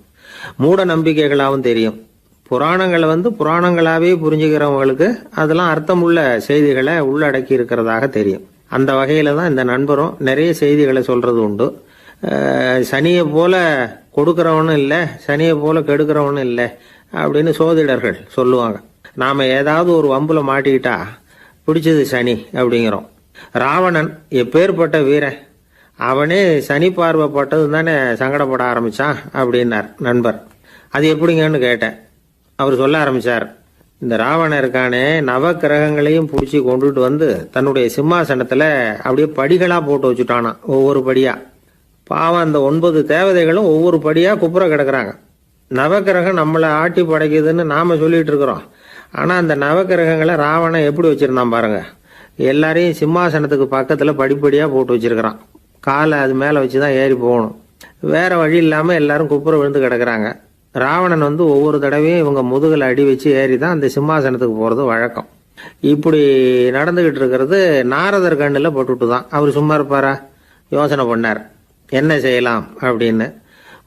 Speaker 1: மூட நம்பிக்கைகளாகவும் தெரியும். புராணங்களை புராணங்களாகவே புரிஞ்சுக்கிறவங்களுக்கு அதெல்லாம் அர்த்தமுள்ள செய்திகளை உள்ளடக்கி இருக்கிறதாக தெரியும். அந்த வகையில் தான் இந்த நண்பரும் நிறைய செய்திகளை சொல்கிறது உண்டு. சனியை போல கொடுக்குறவனும் இல்லை, சனியை போல கெடுக்கிறவனும் இல்லை அப்படின்னு சோதிடர்கள் சொல்லுவாங்க. நாம் ஏதாவது ஒரு வம்புல மாட்டிக்கிட்டா பிடிச்சது சனி அப்படிங்கிறோம். ராவணன் எப்பேற்பட்ட வீரன், அவனே சனி பார்வைப்பட்டது தானே சங்கடப்பட ஆரம்பித்தான் அப்படின்னார் நண்பர். அது எப்படிங்கன்னு கேட்டேன். அவர் சொல்ல ஆரம்பித்தார், இந்த ராவணன் இருக்கானே நவ கிரகங்களையும் பிடிச்சி கொண்டுட்டு வந்து தன்னுடைய சிம்மாசனத்துல அப்படியே படிகளா போட்டு வச்சுட்டானான், ஒவ்வொரு படியா. பாவம் அந்த 9 தேவதைகளும் ஒவ்வொரு படியா குப்புற கிடக்குறாங்க. நவக்கிரகம் நம்மளை ஆட்டி படைக்குதுன்னு நாம சொல்லிட்டு இருக்கிறோம். ஆனா அந்த நவக்கிரகங்களை ராவணன் எப்படி வச்சிருந்தான் பாருங்க. எல்லாரையும் சிம்மாசனத்துக்கு பக்கத்துல படிப்படியா போட்டு வச்சிருக்கிறான். காலை அது மேல வச்சுதான் ஏறி போகணும். வேற வழி இல்லாம எல்லாரும் குப்புற விழுந்து கிடக்குறாங்க. ராவணன் வந்து ஒவ்வொரு தடவையும் இவங்க முதுகுல அடி வச்சு ஏறி தான் அந்த சிம்மாசனத்துக்கு போறது வழக்கம். இப்படி நடந்துகிட்டு இருக்கிறது நாரதர் கண்ணுல போட்டுட்டு தான். அவர் சும்மா இருப்பாரா? யோசனை பண்ணார் என்ன செய்யலாம் அப்படின்னு.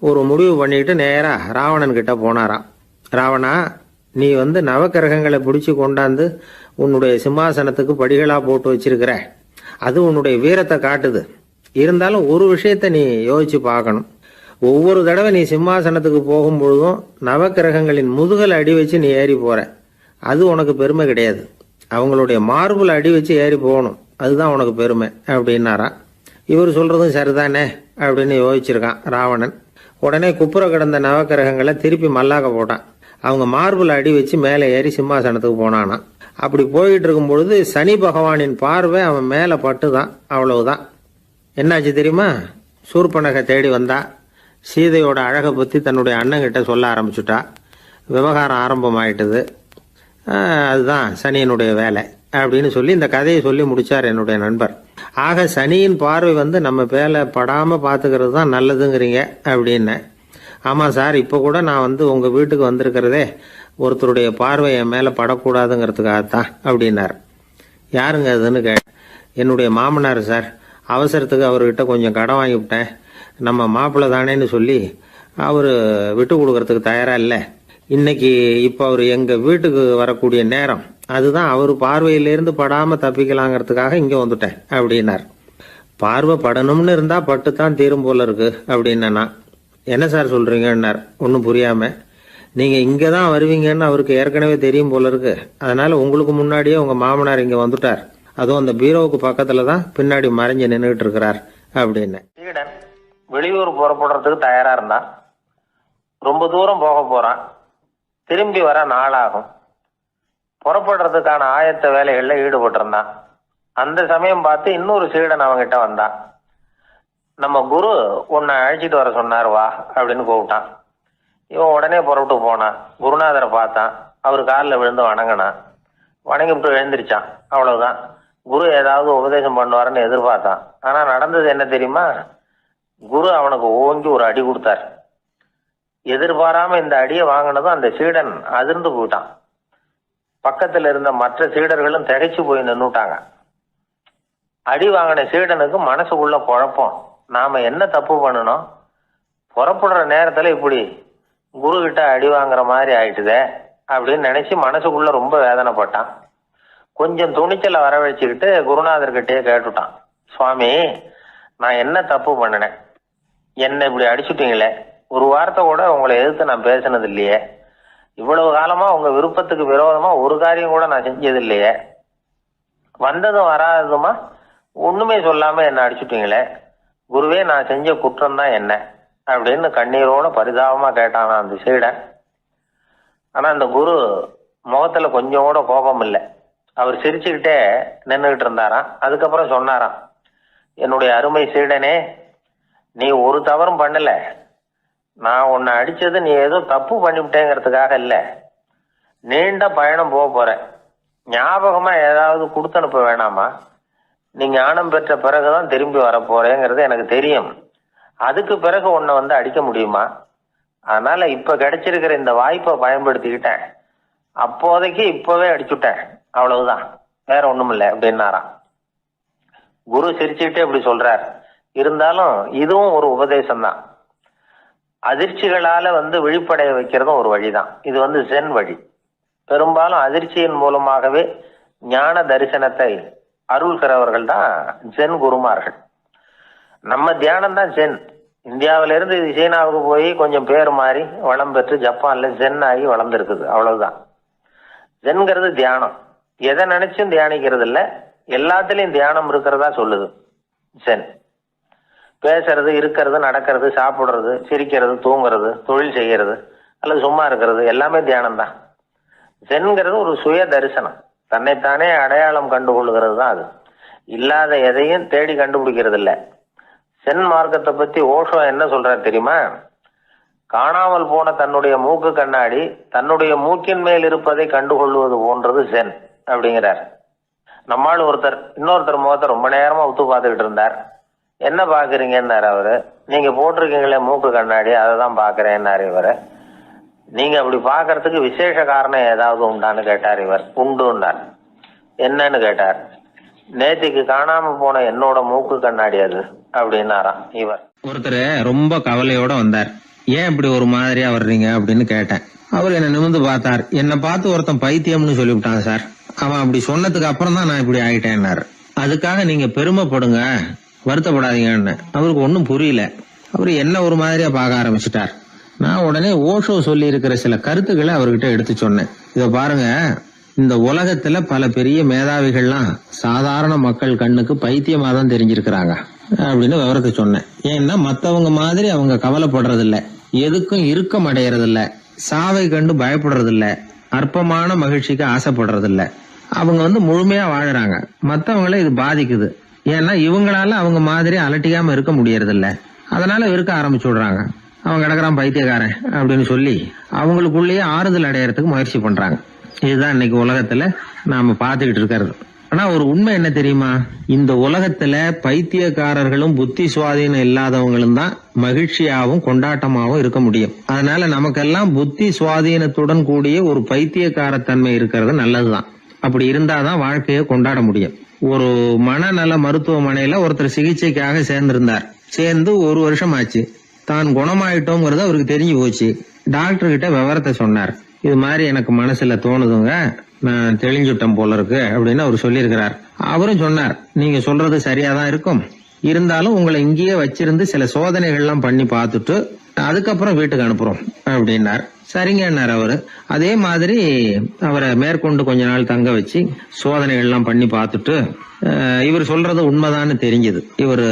Speaker 1: ஒரு முடிவு பண்ணிட்டு நேரா ராவணன் கிட்ட போனாராம். ராவணா, நீ வந்து நவக்கிரகங்களை பிடிச்சி கொண்டாந்து உன்னுடைய சிம்மாசனத்துக்கு படிகளா போட்டு வச்சிருக்கிற, அது உன்னுடைய வீரத்தை காட்டுது. இருந்தாலும் ஒரு விஷயத்த நீ யோசிச்சு பார்க்கணும். ஒவ்வொரு தடவை நீ சிம்மாசனத்துக்கு போகும்பொழுதும் நவக்கிரகங்களின் முதுகல் அடி வச்சு நீ ஏறி போற, அது உனக்கு பெருமை கிடையாது. அவங்களுடைய மார்புல அடி வச்சு ஏறி போகணும், அதுதான் உனக்கு பெருமை அப்படின்னாராம். இவர் சொல்றதும் சரிதானே அப்படின்னு யோசிச்சிருக்கான் ராவணன். உடனே குப்புற கிடந்த நவக்கிரகங்களை திருப்பி மல்லாக்க போட்டான். அவங்க மார்புல அடி வச்சு மேலே ஏறி சிம்மாசனத்துக்கு போனானா. அப்படி போயிட்டு இருக்கும் பொழுது சனி பகவானின் பார்வை அவன் மேல பட்டுதான். அவ்வளவுதான். என்னாச்சு தெரியுமா? சூர்பனகை தேடி வந்தா. சீதையோட அழகை பத்தி தன்னுடைய அண்ணங்கிட்ட சொல்ல ஆரம்பிச்சுட்டா. விவகாரம் ஆரம்பமாயிட்டது. அதுதான் சனியனுடைய வேலை அப்படின்னு சொல்லி இந்த கதையை சொல்லி முடிச்சார் என்னுடைய நண்பர். ஆக சனியின் பார்வை வந்து நம்ம பேல படாம பாத்துக்கிறது தான் நல்லதுங்கிறீங்க அப்படின்னு. ஆமா சார், இப்ப கூட நான் வந்து உங்க வீட்டுக்கு வந்திருக்கிறதே ஒருத்தருடைய பார்வை என் மேல படக்கூடாதுங்கிறதுக்காகத்தான் அப்படின்னார். யாருங்க அதுன்னு என்னுடைய மாமனார் சார். அவசரத்துக்கு அவர்கிட்ட கொஞ்சம் கடன் வாங்கிவிட்டேன். நம்ம மாப்பிள்ளை தானேன்னு சொல்லி அவரு விட்டு கொடுக்கறதுக்கு தயாரா இல்லை. இன்னைக்கு இப்ப அவர் எங்க வீட்டுக்கு வரக்கூடிய நேரம், அதுதான் அவர் பார்வையிலிருந்து படாம தப்பிக்கலாங்கிறதுக்காக இங்க வந்துட்டேன் அப்படின்னார். பார்வை படணும்னு இருந்தா பட்டுத்தான் தீரும் போல இருக்கு அப்படின்னா. என்ன சார் சொல்றீங்கன்னார் ஒன்னும் புரியாம. நீங்க இங்கதான் வருவீங்கன்னு அவருக்கு ஏற்கனவே தெரியும் போல இருக்கு. அதனால உங்களுக்கு முன்னாடியே உங்க மாமனார் இங்க வந்துட்டார். அதுவும் அந்த பீரோவுக்கு பக்கத்துலதான் பின்னாடி மறைஞ்சு நின்றுட்டு இருக்கிறார் அப்படின்னு.
Speaker 3: சீடன் வெளியூர் புறப்படுறதுக்கு தயாரா இருந்தான். ரொம்ப தூரம் போக போறான். திரும்பி வர நாளாகும். புறப்படுறதுக்கான ஆயத்த வேலைகள்ல ஈடுபட்டிருந்தான். அந்த சமயம் பார்த்து இன்னொரு சீடன் அவங்கிட்ட வந்தான். நம்ம குரு உன்னை அழைச்சிட்டு வர சொன்னார், வா அப்படின்னு கூப்பிட்டான். இவன் உடனே புறப்பட்டு போனான். குருநாதரை பார்த்தான். அவர் காலில் விழுந்து வணங்கினான். வணங்கிவிட்டு எழுந்திரிச்சான். அவ்வளவுதான். குரு ஏதாவது உபதேசம் பண்ணுவாருன்னு எதிர்பார்த்தான். ஆனா நடந்தது என்ன தெரியுமா? குரு அவனுக்கு ஓங்கி ஒரு அடி கொடுத்தார். எதிர்பாராம இந்த அடியை வாங்கினதும் அந்த சீடன் அதிர்ந்து போயிட்டான். பக்கத்துல இருந்த மற்ற சீடர்களும் திகைச்சு போய் நின்னுட்டாங்க. அடி வாங்கின சீடனுக்கு மனசுக்குள்ள குழப்பம். நாம என்ன தப்பு பண்ணணும்? புறப்படுற நேரத்துல இப்படி குரு கிட்ட அடி வாங்குற மாதிரி ஆயிட்டுதே அப்படின்னு நினைச்சு மனசுக்குள்ள ரொம்ப வேதனைப்பட்டான். கொஞ்சம் துணிச்சலை வரவழைச்சுக்கிட்டு குருநாதர்கிட்டயே கேட்டுட்டான். சுவாமி, நான் என்ன தப்பு பண்ணினேன்? என்ன இப்படி அடிச்சுட்டீங்களே? ஒரு வார்த்தை கூட உங்களை எதிர்த்து நான் பேசினது இல்லையே. இவ்வளவு காலமா உங்க விருப்பத்துக்கு விரோதமா ஒரு காரியம் கூட நான் செஞ்சது இல்லையே. வந்ததும் வராததுமா ஒண்ணுமே சொல்லாம என்ன அடிச்சுட்டீங்களே. குருவே, நான் செஞ்ச குற்றம் தான் என்ன அப்படின்னு கண்ணீரோட பரிதாபமா கேட்டானா அந்த சீடன். ஆனா அந்த குரு முகத்துல கொஞ்சம் கூட கோபம் இல்லை. அவர் சிரிச்சுக்கிட்டே நின்றுகிட்டு இருந்தாராம். அதுக்கப்புறம் சொன்னாராம், என்னுடைய அருமை சீடனே, நீ ஒரு தவறும் பண்ணல. நான் உன்னை அடிச்சது நீ ஏதோ தப்பு பண்ணிவிட்டேங்கிறதுக்காக இல்லை. நீண்ட பயணம் போக போறேன். ஞாபகமா ஏதாவது கொடுத்து அனுப்ப வேணாமா? நீ ஞானம் பெற்ற பிறகுதான் திரும்பி வர போறேங்கிறது எனக்கு தெரியும். அதுக்கு பிறகு உன்னை வந்து அடிக்க முடியுமா? அதனால இப்ப கிடைச்சிருக்கிற இந்த வாய்ப்பை பயன்படுத்திக்கிட்டேன். அப்போதைக்கு இப்பவே அடிச்சுட்டேன், அவ்வளவுதான், வேற ஒண்ணும் இல்லை அப்படின்னாராம். குரு சிரிச்சுக்கிட்டே இப்படி சொல்றார். இருந்தாலும் இதுவும் ஒரு உபதேசம் தான். அதிர்ச்சிகளால வந்து விழிப்படைய வைக்கிறதும் ஒரு வழிதான். இது வந்து ஜென் வழி. பெரும்பாலும் அதிர்ச்சியின் மூலமாகவே ஞான தரிசனத்தை அருள்கிறவர்கள் தான் ஜென் குருமார்கள். நம்ம தியானம் தான் ஜென். இந்தியாவில இருந்து இது சீனாவுக்கு போய் கொஞ்சம் பேர் மாறி வளம் பெற்று ஜப்பான்ல ஜென் ஆகி வளர்ந்துருக்குது, அவ்வளவுதான். ஜென்கிறது தியானம். எதை நினைச்சும் தியானிக்கிறது இல்ல, எல்லாத்துலயும் தியானம் இருக்கிறதா சொல்லுது ஜென். பேசுறது, இருக்கிறது, நடக்கிறது, சாப்பிடுறது, சிரிக்கிறது, தூங்குறது, தொழில் செய்யறது அல்லது சும்மா இருக்கிறது எல்லாமே தியானம் தான். சென்கிறது ஒரு சுய தரிசனம், தன்னைத்தானே அடையாளம் கண்டுகொள்கிறது தான் அது. இல்லாத எதையும் தேடி கண்டுபிடிக்கிறது இல்ல. சென் மார்க்கத்தை பத்தி ஓஷோ என்ன சொல்றாரு தெரியுமா? காணாமல் போன தன்னுடைய மூக்கு கண்ணாடி தன்னுடைய மூக்கின் மேல் இருப்பதை கண்டுகொள்வது போன்றது சென் அப்படிங்கிறார். நம்மால் இன்னொருத்தர் முகத்தை ரொம்ப நேரமா உத்து பார்த்துக்கிட்டு இருந்தார். என்ன பாக்குறீங்கன்னாரு அவரு. நீங்க போட்டிருக்கீங்களே மூக்கு கண்ணாடி, அதை தான் பாக்குறேன்னாரு இவரு. நீங்க அப்படி பாக்குறதுக்கு விசேஷ காரணம் ஏதாவது உண்டான்னு கேட்டார் இவர். உண்டுன்னார். என்னன்னு கேட்டார். நேத்திக்கு காணாம போன என்னோட மூக்கு கண்ணாடி அது அப்படின்னாராம் இவர்.
Speaker 1: ஒருத்தர் ரொம்ப கவலையோட வந்தார். ஏன் இப்படி ஒரு மாதிரியா வர்றீங்க அப்படின்னு கேட்டேன். அவர் என்ன நிமிர்ந்து பார்த்தார். என்னை பார்த்து ஒருத்தன் பைத்தியம்னு சொல்லிவிட்டான் சார். அவன் அப்படி சொன்னதுக்கு அப்புறம் தான் நான் இப்படி ஆயிட்டேன்னாரு. அதுக்காக நீங்க பெருமைப்படுங்க, வருத்தப்படாதீங்கன்னு. அவருக்கு ஒன்னும் புரியல. அவரு என்ன ஒரு மாதிரியா பார்க்க ஆரம்பிச்சுட்டார். நான் உடனே ஓஷோ சொல்லி இருக்கிற சில கருத்துக்களை அவர்கிட்ட எடுத்து சொன்னேன். இத பாருங்க, இந்த உலகத்துல பல பெரிய மேதாவிகள்லாம் சாதாரண மக்கள் கண்ணுக்கு பைத்தியமா தான் தெரிஞ்சிருக்கிறாங்க அப்படின்னு விவரத்தை சொன்னேன். ஏன்னா மத்தவங்க மாதிரி அவங்க கவலைப்படுறது இல்ல, எதுக்கும் இறுக்கம் அடையறது இல்ல, சாவை கண்டு பயப்படுறது இல்ல, அற்பமான மகிழ்ச்சிக்கு ஆசைப்படுறது இல்ல. அவங்க முழுமையா வாழறாங்க. மத்தவங்களை இது பாதிக்குது. ஏன்னா இவங்களால அவங்க மாதிரி அலட்டிக்காம இருக்க முடியறது இல்ல. அதனால இருக்க ஆரம்பிச்சு விடுறாங்க. அவன் கிடக்குறான் பைத்தியக்காரன் அப்படின்னு சொல்லி அவங்களுக்குள்ளேயே ஆறுதல் அடையறதுக்கு முயற்சி பண்றாங்க. இதுதான் இன்னைக்கு உலகத்துல நாம பாத்துக்கிட்டு இருக்கிறது. ஆனா ஒரு உண்மை என்ன தெரியுமா? இந்த உலகத்துல பைத்தியக்காரர்களும் புத்தி சுவாதீனம் இல்லாதவங்களும் தான் மகிழ்ச்சியாவும் கொண்டாட்டமாவும் இருக்க முடியும். அதனால நமக்கெல்லாம் புத்தி சுவாதீனத்துடன் கூடிய ஒரு பைத்தியக்காரத்தன்மை இருக்கிறது நல்லதுதான். அப்படி இருந்தாதான் வாழ்க்கையை கொண்டாட முடியும். ஒரு மனநல மருத்துவமனையில ஒருத்தர் சிகிச்சைக்காக சேர்ந்திருந்தார். சேர்ந்து 1 வருஷம் ஆச்சு. தான் குணமாயிட்டோங்கிறது அவருக்கு தெரிஞ்சு போச்சு. டாக்டர் கிட்ட விவரத்தை சொன்னார். இது மாதிரி எனக்கு மனசுல தோணுதுங்க, நான் தெளிஞ்சுட்டேன் போல இருக்கு அப்படின்னு அவர் சொல்லியிருக்கிறார். அவரும் சொன்னார், நீங்க சொல்றது சரியாதான் இருக்கும், இருந்தாலும் உங்களை இங்கேயே வச்சிருந்து சில சோதனைகள்லாம் பண்ணி பார்த்துட்டு அதுக்கப்புறம் வீட்டுக்கு அனுப்புறோம் அப்படின்னார். சரிங்கன்னார் அவரு. அதே மாதிரி அவரை மேற்கொண்டு கொஞ்ச நாள் தங்க வச்சு சோதனைகள்லாம் பண்ணி பார்த்துட்டு இவர் சொல்றது உண்மைதான்னு தெரிஞ்சது. இவர்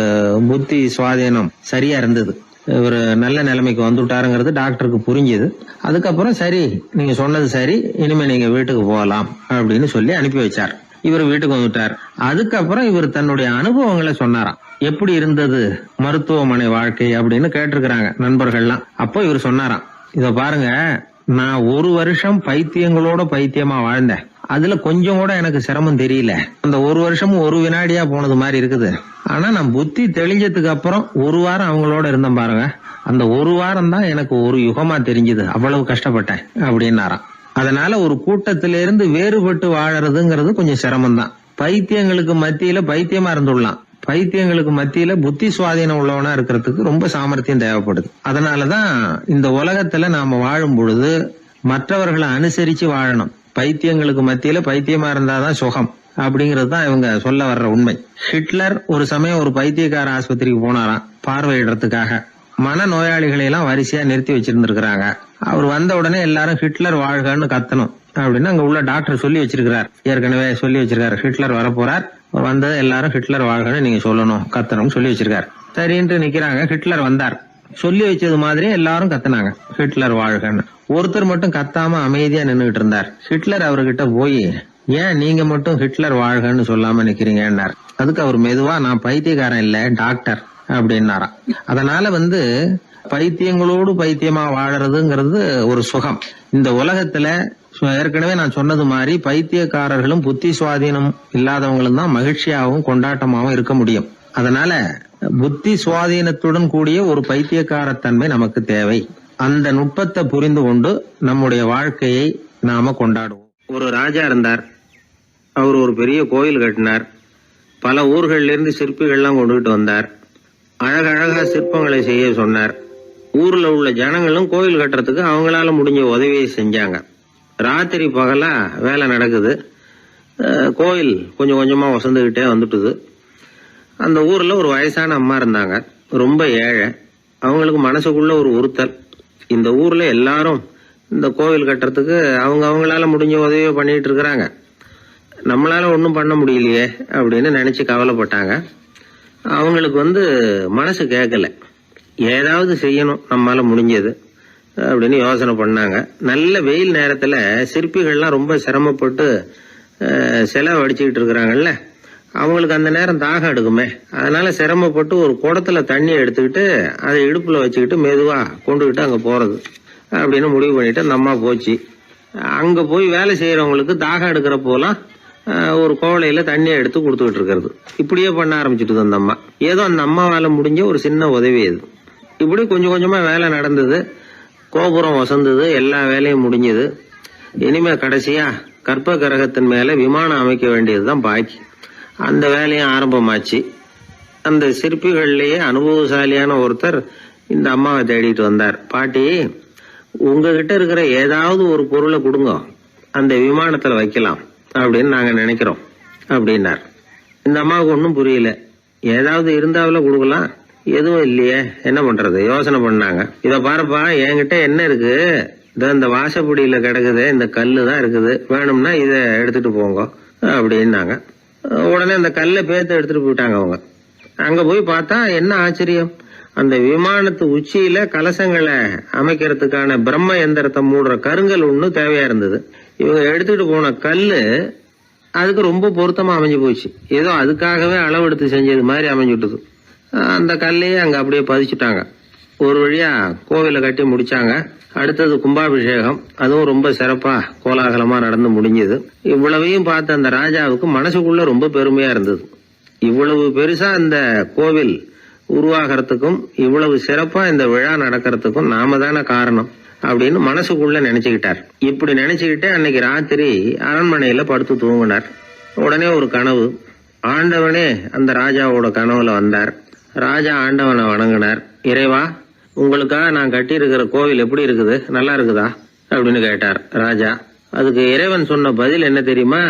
Speaker 1: புத்தி சுவாதீனம் சரியா இருந்தது. இவர் நல்ல நிலைமைக்கு வந்துட்டாருங்கிறது டாக்டருக்கு புரிஞ்சது. அதுக்கப்புறம் சரி, நீங்க சொன்னது சரி, இனிமே நீங்க வீட்டுக்கு போகலாம் அப்படின்னு சொல்லி அனுப்பி வச்சார். இவர் வீட்டுக்கு வந்துட்டார். அதுக்கப்புறம் இவர் தன்னுடைய அனுபவங்களை சொன்னாராம். எப்படி இருந்தது மருத்துவமனை வாழ்க்கை அப்படின்னு கேட்டிருக்கிறாங்க நண்பர்கள்லாம். அப்போ இவர் சொன்னாராம், இத பாருங்க, நான் 1 வருஷம் பைத்தியங்களோட பைத்தியமா வாழ்ந்தேன். அதுல கொஞ்சம் கூட எனக்கு சிரமம் தெரியல. அந்த 1 வருஷமும் 1 வினாடியா போனது மாதிரி இருக்குது. ஆனா நான் புத்தி தெளிஞ்சதுக்கு அப்புறம் 1 வாரம் அவங்களோட இருந்தேன் பாருங்க. அந்த 1 வாரம் தான் எனக்கு 1 யுகமா தெரிஞ்சது. அவ்வளவு கஷ்டப்பட்டேன் அப்படின்னாராம். அதனால ஒரு கூட்டத்திலிருந்து வேறுபட்டு வாழறதுங்கிறது கொஞ்சம் சிரமம் தான். பைத்தியங்களுக்கு மத்தியில பைத்தியமா இருந்துடலாம். பைத்தியங்களுக்கு மத்தியில புத்தி சுவாதீனம் உள்ளவனா இருக்கிறதுக்கு ரொம்ப சாமர்த்தியம் தேவைப்படுது. அதனாலதான் இந்த உலகத்துல நாம வாழும் பொழுது மற்றவர்களை அனுசரிச்சு வாழணும். பைத்தியங்களுக்கு மத்தியில பைத்தியமா இருந்தாதான் சுகம் அப்படிங்கிறது தான் இவங்க சொல்ல வர்ற உண்மை. ஹிட்லர் ஒரு சமயம் ஒரு பைத்தியக்கார ஆஸ்பத்திரிக்கு போனாராம் பார்வையிடறதுக்காக. மன நோயாளிகளை எல்லாம் வரிசையா நிறுத்தி வச்சிருந்திருக்கிறாங்க. அவர் வந்த உடனே எல்லாரும் ஹிட்லர் வாழ்கன்னு கத்தணும் அப்படின்னு அங்க உள்ள டாக்டர் சொல்லி வச்சிருக்கிறார். ஏற்கனவே சொல்லி வச்சிருக்காரு, ஹிட்லர் வரப்போறார், வந்தது எல்லாரும் ஹிட்லர் வாழ்கன்னு நீங்க சொல்லணும், கத்தணும் சொல்லி வச்சிருக்காரு. சரின்ட்டு நிக்கிறாங்க. ஹிட்லர் வந்தார். சொல்லி வச்சது மாதிரி எல்லாரும் கத்துனாங்க, ஹிட்லர் வாழ்கன்னு. ஒருத்தர் மட்டும் கத்தாம அமைதியா நின்னுகிட்டு இருந்தார். ஹிட்லர் அவர்கிட்ட போய், ஏன் நீங்க மட்டும் ஹிட்லர் வாழ்கன்னு சொல்லாம நிக்கிறீங்கன்னார். அதுக்கு அவர் மெதுவா, நான் பைத்தியக்காரன் இல்ல, டாக்டர் அப்படின்னாராம். அதனால பைத்தியங்களோடு பைத்தியமா வாழறதுங்கிறது ஒரு சுகம். இந்த உலகத்துல ஏற்கனவே நான் சொன்னது மாதிரி பைத்தியக்காரர்களும் புத்தி சுவாதீனம் இல்லாதவங்களும் தான் மகிழ்ச்சியாகவும் கொண்டாட்டமாகவும் இருக்க முடியும். அதனால புத்தி சுவாதீனத்துடன் கூடிய ஒரு பைத்தியக்காரத்தன்மை நமக்கு தேவை. அந்த நுட்பத்தை புரிந்து கொண்டு நம்முடைய வாழ்க்கையை நாம கொண்டாடுவோம். ஒரு ராஜா இருந்தார். அவர் ஒரு பெரிய கோயில் கட்டினார். பல ஊர்கள்ல இருந்து சிற்பிகள்லாம் கொண்டுகிட்டு வந்தார். அழகழகா சிற்பங்களை செய்ய சொன்னார். ஊர்ல உள்ள ஜனங்களும் கோயில் கட்டுறதுக்கு அவங்களால முடிஞ்ச உதவியை செஞ்சாங்க. ராத்திரி பகலா வேலை நடக்குது. கோயில் கொஞ்சம் கொஞ்சமா வசந்துகிட்டே வந்துட்டுது. அந்த ஊர்ல ஒரு வயசான அம்மா இருந்தாங்க, ரொம்ப ஏழை. அவங்களுக்கு மனசுக்குள்ள ஒரு உறுத்தல், இந்த ஊர்ல எல்லாரும் இந்த கோவில் கட்டுறதுக்கு அவங்களால முடிஞ்ச உதவியை பண்ணிட்டு இருக்கிறாங்க, நம்மளால ஒன்றும் பண்ண முடியலையே அப்படின்னு நினைச்சு கவலைப்பட்டாங்க. அவங்களுக்கு மனசு கேட்கல, ஏதாவது செய்யணும் நம்மளால முடிஞ்சது. அப்படின்னு யோசனை பண்ணாங்க. நல்ல வெயில் நேரத்தில் சிற்பிகள்லாம் ரொம்ப சிரமப்பட்டு சிலை வடிச்சுக்கிட்டு இருக்கிறாங்கல்ல, அவங்களுக்கு அந்த நேரம் தாகம் எடுக்குமே. அதனால சிரமப்பட்டு ஒரு குடத்துல தண்ணி எடுத்துக்கிட்டு அதை இடுப்புல வச்சுக்கிட்டு மெதுவா கொண்டுகிட்டு அங்க போறது அப்படின்னு முடிவு பண்ணிட்டு அந்த அம்மா போச்சு. அங்க போய் வேலை செய்யறவங்களுக்கு தாகம் எடுக்கிற போலாம் ஒரு கோவலையில தண்ணியை எடுத்து கொடுத்துக்கிட்டு இருக்கிறது. இப்படியே பண்ண ஆரம்பிச்சுட்டு அந்த அம்மா. ஏதோ அந்த அம்மாவால முடிஞ்ச ஒரு சின்ன உதவி இது. இப்படி கொஞ்சம் கொஞ்சமா வேலை நடந்தது. கோபுரம் வசந்தது, எல்லா வேலையும் முடிஞ்சது. இனிமே கடைசியா கற்ப கிரகத்தின் மேல விமானம் அமைக்க வேண்டியதுதான் பாக்கி. அந்த வேலையும் ஆரம்பமாச்சு. அந்த சிற்பிகள்லயே அனுபவசாலியான ஒருத்தர் இந்த அம்மாவை தேடிட்டு வந்தார். பாட்டி, உங்ககிட்ட இருக்கிற ஏதாவது ஒரு பொருளை கொடுங்க, அந்த விமானத்துல வைக்கலாம் அப்படின்னு நாங்க நினைக்கிறோம் அப்படின்னார். இந்த அம்மாவுக்கு ஒன்றும் புரியல. ஏதாவது இருந்தாவில கொடுக்கலாம், எதுவும் இல்லையே, என்ன பண்றது யோசனை பண்ணாங்க. இத பாருப்பா, என்கிட்ட என்ன இருக்கு, இந்த வாசப்படியில கிடக்குது, இந்த கல்லு தான் இருக்குது, வேணும்னா இதை எடுத்துட்டு போங்க அப்படின்னாங்க. உடனே அந்த கல்லை பேத்து எடுத்துட்டு போயிட்டாங்க அவங்க. அங்க போய் பார்த்தா என்ன ஆச்சரியம், அந்த விமானத்து உச்சியில கலசங்களை அமைக்கிறதுக்கான பிரம்ம எந்திரத்தை மூடுற கருங்கல் ஒண்ணு தேவையா இருந்தது. இவங்க எடுத்துட்டு போன கல்லு அதுக்கு ரொம்ப பொருத்தமா அமைஞ்சு போச்சு. ஏதோ அதுக்காகவே அளவெடுத்து செஞ்சது மாதிரி அமைஞ்சுட்டுது. அந்த கல்லையே அங்க அப்படியே பதிச்சுட்டாங்க. ஒரு வழியா கோவிலை கட்டி முடிச்சாங்க. அடுத்தது கும்பாபிஷேகம். அதுவும் ரொம்ப சிறப்பா கோலாகலமா நடந்து முடிஞ்சது. இவ்வளவையும் பார்த்த அந்த ராஜாவுக்கு மனசுக்குள்ள ரொம்ப பெருமையா இருந்தது. இவ்வளவு பெருசா இந்த கோவில் உருவாகிறதுக்கும் இவ்வளவு சிறப்பா இந்த விழா நடக்கிறதுக்கும் நாம தானே காரணம் அப்படின்னு மனசுக்குள்ள நினைச்சுக்கிட்டார். இப்படி நினைச்சுக்கிட்டே அன்னைக்கு ராத்திரி அரண்மனையில படுத்து தூங்கினார். உடனே ஒரு கனவு. ஆண்டவனே அந்த ராஜாவோட கனவுல வந்தார். ராஜா ஆண்டவனை வணங்கினார். இறைவா, உங்களுக்காக நான் கட்டி இருக்கிற கோவில் எப்படி இருக்குது, நல்லா இருக்குதா அப்படின்னு கேட்டார் ராஜா. அதுக்கு இறைவன் சொன்ன பதில் என்ன தெரியுமா?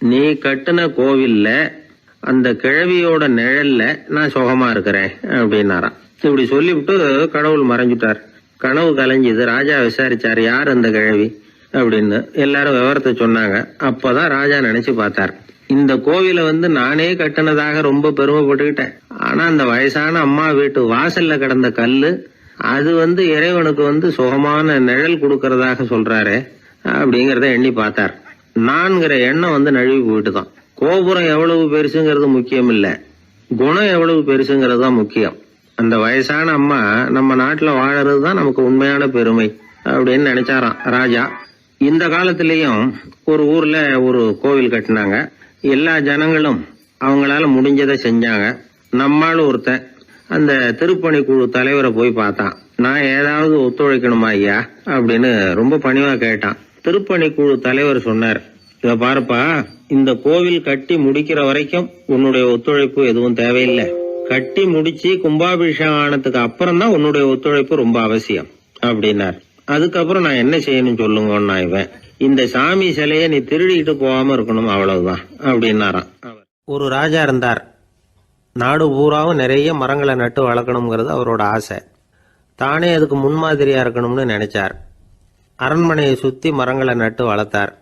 Speaker 1: நீ கட்டின கோவில்ல அந்த கிழவியோட நிழல்ல நான் சுகமா இருக்கிறேன் அப்படின்னாராம். இப்படி சொல்லிவிட்டு கடவுள் மறைஞ்சுட்டார். கனவு கலைஞ்சது. ராஜா விசாரிச்சார், யார் அந்த கிழவி அப்படின்னு. எல்லாரும் விவரத்தை சொன்னாங்க. அப்பதான் ராஜா நினைச்சு பார்த்தார், இந்த கோவிலை நானே கட்டினதாக ரொம்ப பெருமைப்பட்டுக்கிட்டேன். ஆனா அந்த வயசான அம்மா வீட்டு வாசல்ல கிடந்த கல்லு அது இறைவனுக்கு சுகமான நிழல் கொடுக்கறதாக சொல்றாரு அப்படிங்கறத எண்ணி பார்த்தார். நான்கிற எண்ணம் நழுவி போயிட்டுதான். கோபுரம் எவ்வளவு பெருசுங்கிறது முக்கியம் இல்ல, குணம் எவ்வளவு பெருசுங்கிறது தான் முக்கியம். அந்த வயசான அம்மா நம்ம நாட்டுல வாழறது தான் நமக்கு உண்மையான பெருமை அப்படின்னு நினைச்சாராம் ராஜா. இந்த காலத்திலயும் ஒரு ஊர்ல ஒரு கோவில் கட்டினாங்க. எல்லா ஜனங்களும் அவங்களால முடிஞ்சதை செஞ்சாங்க. நம்மாலும் ஒருத்தன் அந்த திருப்பணி குழு தலைவரை போய் பார்த்தான். நான் ஏதாவது ஒத்துழைக்கணுமா ஐயா அப்படின்னு ரொம்ப பணிவா கேட்டான். திருப்பணி குழு தலைவர் சொன்னார், இத பாருப்பா, இந்த கோவில் கட்டி முடிக்கிற வரைக்கும் உன்னுடைய ஒத்துழைப்பு எதுவும் தேவையில்லை. கட்டி முடிச்சு கும்பாபிஷேகம் ஆனதுக்கு அப்புறம் தான் உன்னுடைய ஒத்துழைப்பு ரொம்ப அவசியம் அப்படின்னார். அதுக்கப்புறம் நான் என்ன செய்யணும் சொல்லுங்கன்னா, இவன் இந்த சாமி சிலையை நீ திருடிக்கிட்டு போகாம இருக்கணும், அவ்வளவுதான் அப்படின்னாராம்.
Speaker 2: ஒரு ராஜா இருந்தார். நாடு பூராவும் நிறைய மரங்களை நட்டு வளர்க்கணுங்கிறது அவரோட ஆசை. தானே அதுக்கு முன்மாதிரியா இருக்கணும்னு நினைச்சார். அரண்மனையை சுத்தி மரங்களை நட்டு வளர்த்தார்.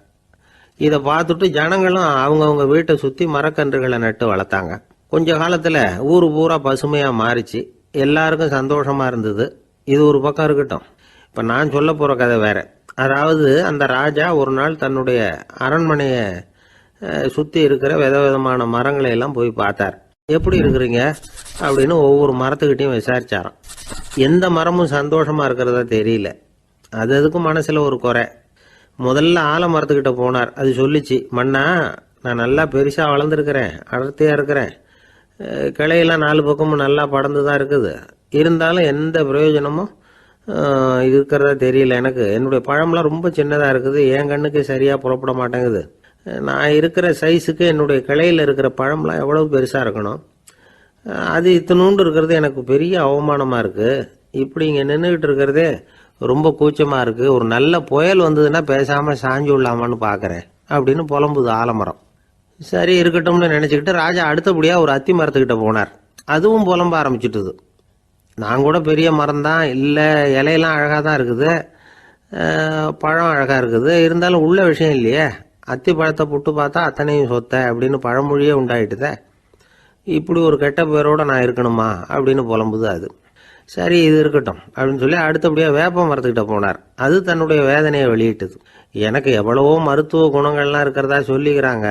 Speaker 2: இதை பார்த்துட்டு ஜனங்களும் அவங்கவுங்க வீட்டை சுத்தி மரக்கன்றுகளை நட்டு வளர்த்தாங்க. கொஞ்ச காலத்துல ஊரு பூரா பசுமையா மாறிச்சு. எல்லாருக்கும் சந்தோஷமா இருந்தது. இது ஒரு பக்கம் இருக்கட்டும். இப்ப நான் சொல்ல போற கதை வேற. அதாவது அந்த ராஜா ஒரு நாள் தன்னுடைய அரண்மனைய சுத்தி இருக்கிற விதவிதமான மரங்களை எல்லாம் போய் பார்த்தார். எப்படி இருக்கிறீங்க அப்படின்னு ஒவ்வொரு மரத்துக்கிட்டையும் விசாரிச்சாராம். எந்த மரமும் சந்தோஷமா இருக்கிறதா தெரியல. அதுக்கும் மனசுல ஒரு குறை. முதல்ல ஆலமரத்துக்கிட்ட போனார். அது சொல்லிச்சு, மண்ணா, நான் நல்லா பெருசா வளர்ந்துருக்கிறேன், அடர்த்தியா இருக்கிறேன், கிளையெல்லாம் 4 பக்கமும் நல்லா படர்ந்துதான் இருக்குது, இருந்தாலும் எந்த பிரயோஜனமும் இருக்கிறதா தெரியல எனக்கு. என்னுடைய பழம்லாம் ரொம்ப சின்னதா இருக்குது, என் கண்ணுக்கு சரியா புறப்பட மாட்டேங்குது. நான் இருக்கிற சைஸுக்கு என்னுடைய கிளையில இருக்கிற பழம்லாம் எவ்வளவு பெருசா இருக்கணும், அது இத்தினூண்டு இருக்கிறது எனக்கு பெரிய அவமானமா இருக்கு. இப்படி இங்க நின்றுகிட்டு இருக்கிறதே ரொம்ப கூச்சமா இருக்கு. ஒரு நல்ல புயல் வந்ததுன்னா பேசாம சாஞ்சு விடலாமான்னு பாக்குறேன் அப்படின்னு புலம்புது ஆலமரம். சரி இருக்கட்டும்னு நினைச்சுக்கிட்டு ராஜா அடுத்தபடியா ஒரு அத்தி மரத்துக்கிட்ட போனார். அதுவும் புலம்ப ஆரம்பிச்சுட்டுது. நான் கூட பெரிய மரம் தான், இல்ல இலையெல்லாம் அழகா தான் இருக்குது, பழம் அழகா இருக்குது, இருந்தாலும் உள்ள விஷயம் இல்லையே, அத்தி பழத்தை புட்டு பார்த்தா அத்தனையும் சொத்த அப்படின்னு பழமொழியே உண்டாயிட்டுதே. இப்படி ஒரு கெட்ட பேரோட நான் இருக்கணுமா அப்படின்னு புலம்புது அது.
Speaker 1: சரி இது இருக்கட்டும் அப்படின்னு சொல்லி அடுத்தபடியாக வேப்ப மரத்துக்கிட்ட போனார். அது தன்னுடைய வேதனையை வெளியிட்டது. எனக்கு எவ்வளவோ மருத்துவ குணங்கள்லாம் இருக்கிறதா சொல்லிக்கிறாங்க,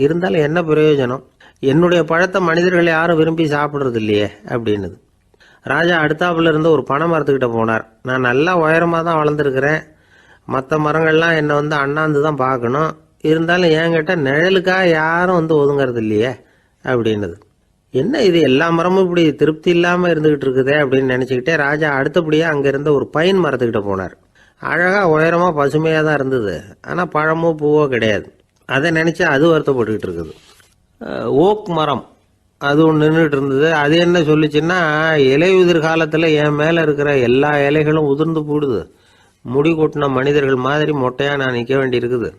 Speaker 1: இருந்தாலும் என்ன பிரயோஜனம், என்னுடைய பழத்தை மனிதர்கள் யாரும் விரும்பி சாப்பிட்றது இல்லையே அப்படின்னுது. ராஜா அடுத்தாப்புல இருந்து ஒரு பனை மரத்துக்கிட்ட போனார். நான் நல்லா உயரமாக தான் வளர்ந்துருக்கிறேன், மற்ற மரங்கள்லாம் என்னை அண்ணாந்து தான் பார்க்கணும், இருந்தாலும் என்கிட்ட நிழலுக்காக யாரும் ஒதுங்கிறது இல்லையே அப்படின்னுது. என்ன இது எல்லா மரமும் இப்படி திருப்தி இல்லாமல் இருந்துகிட்டு இருக்குதே அப்படின்னு நினச்சிக்கிட்டே ராஜா அடுத்தபடியாக அங்கே இருந்த ஒரு பைன் மரத்துக்கிட்ட போனார். அழகாக உயரமாக பசுமையாக தான் இருந்தது, ஆனால் பழமோ பூவோ கிடையாது. அதை நினச்சி அது வருத்தப்பட்டுக்கிட்டு இருக்குது. ஓக் மரம் அது ஒன்று நின்றுட்டு இருந்தது. அது என்ன சொல்லிச்சுன்னா, இலையுதிர் காலத்தில் என் மேலே இருக்கிற எல்லா இலைகளும் உதிர்ந்து போடுது, முடி கொட்டின மனிதர்கள் மாதிரி மொட்டையாக நான் நிற்க வேண்டி இருக்குது,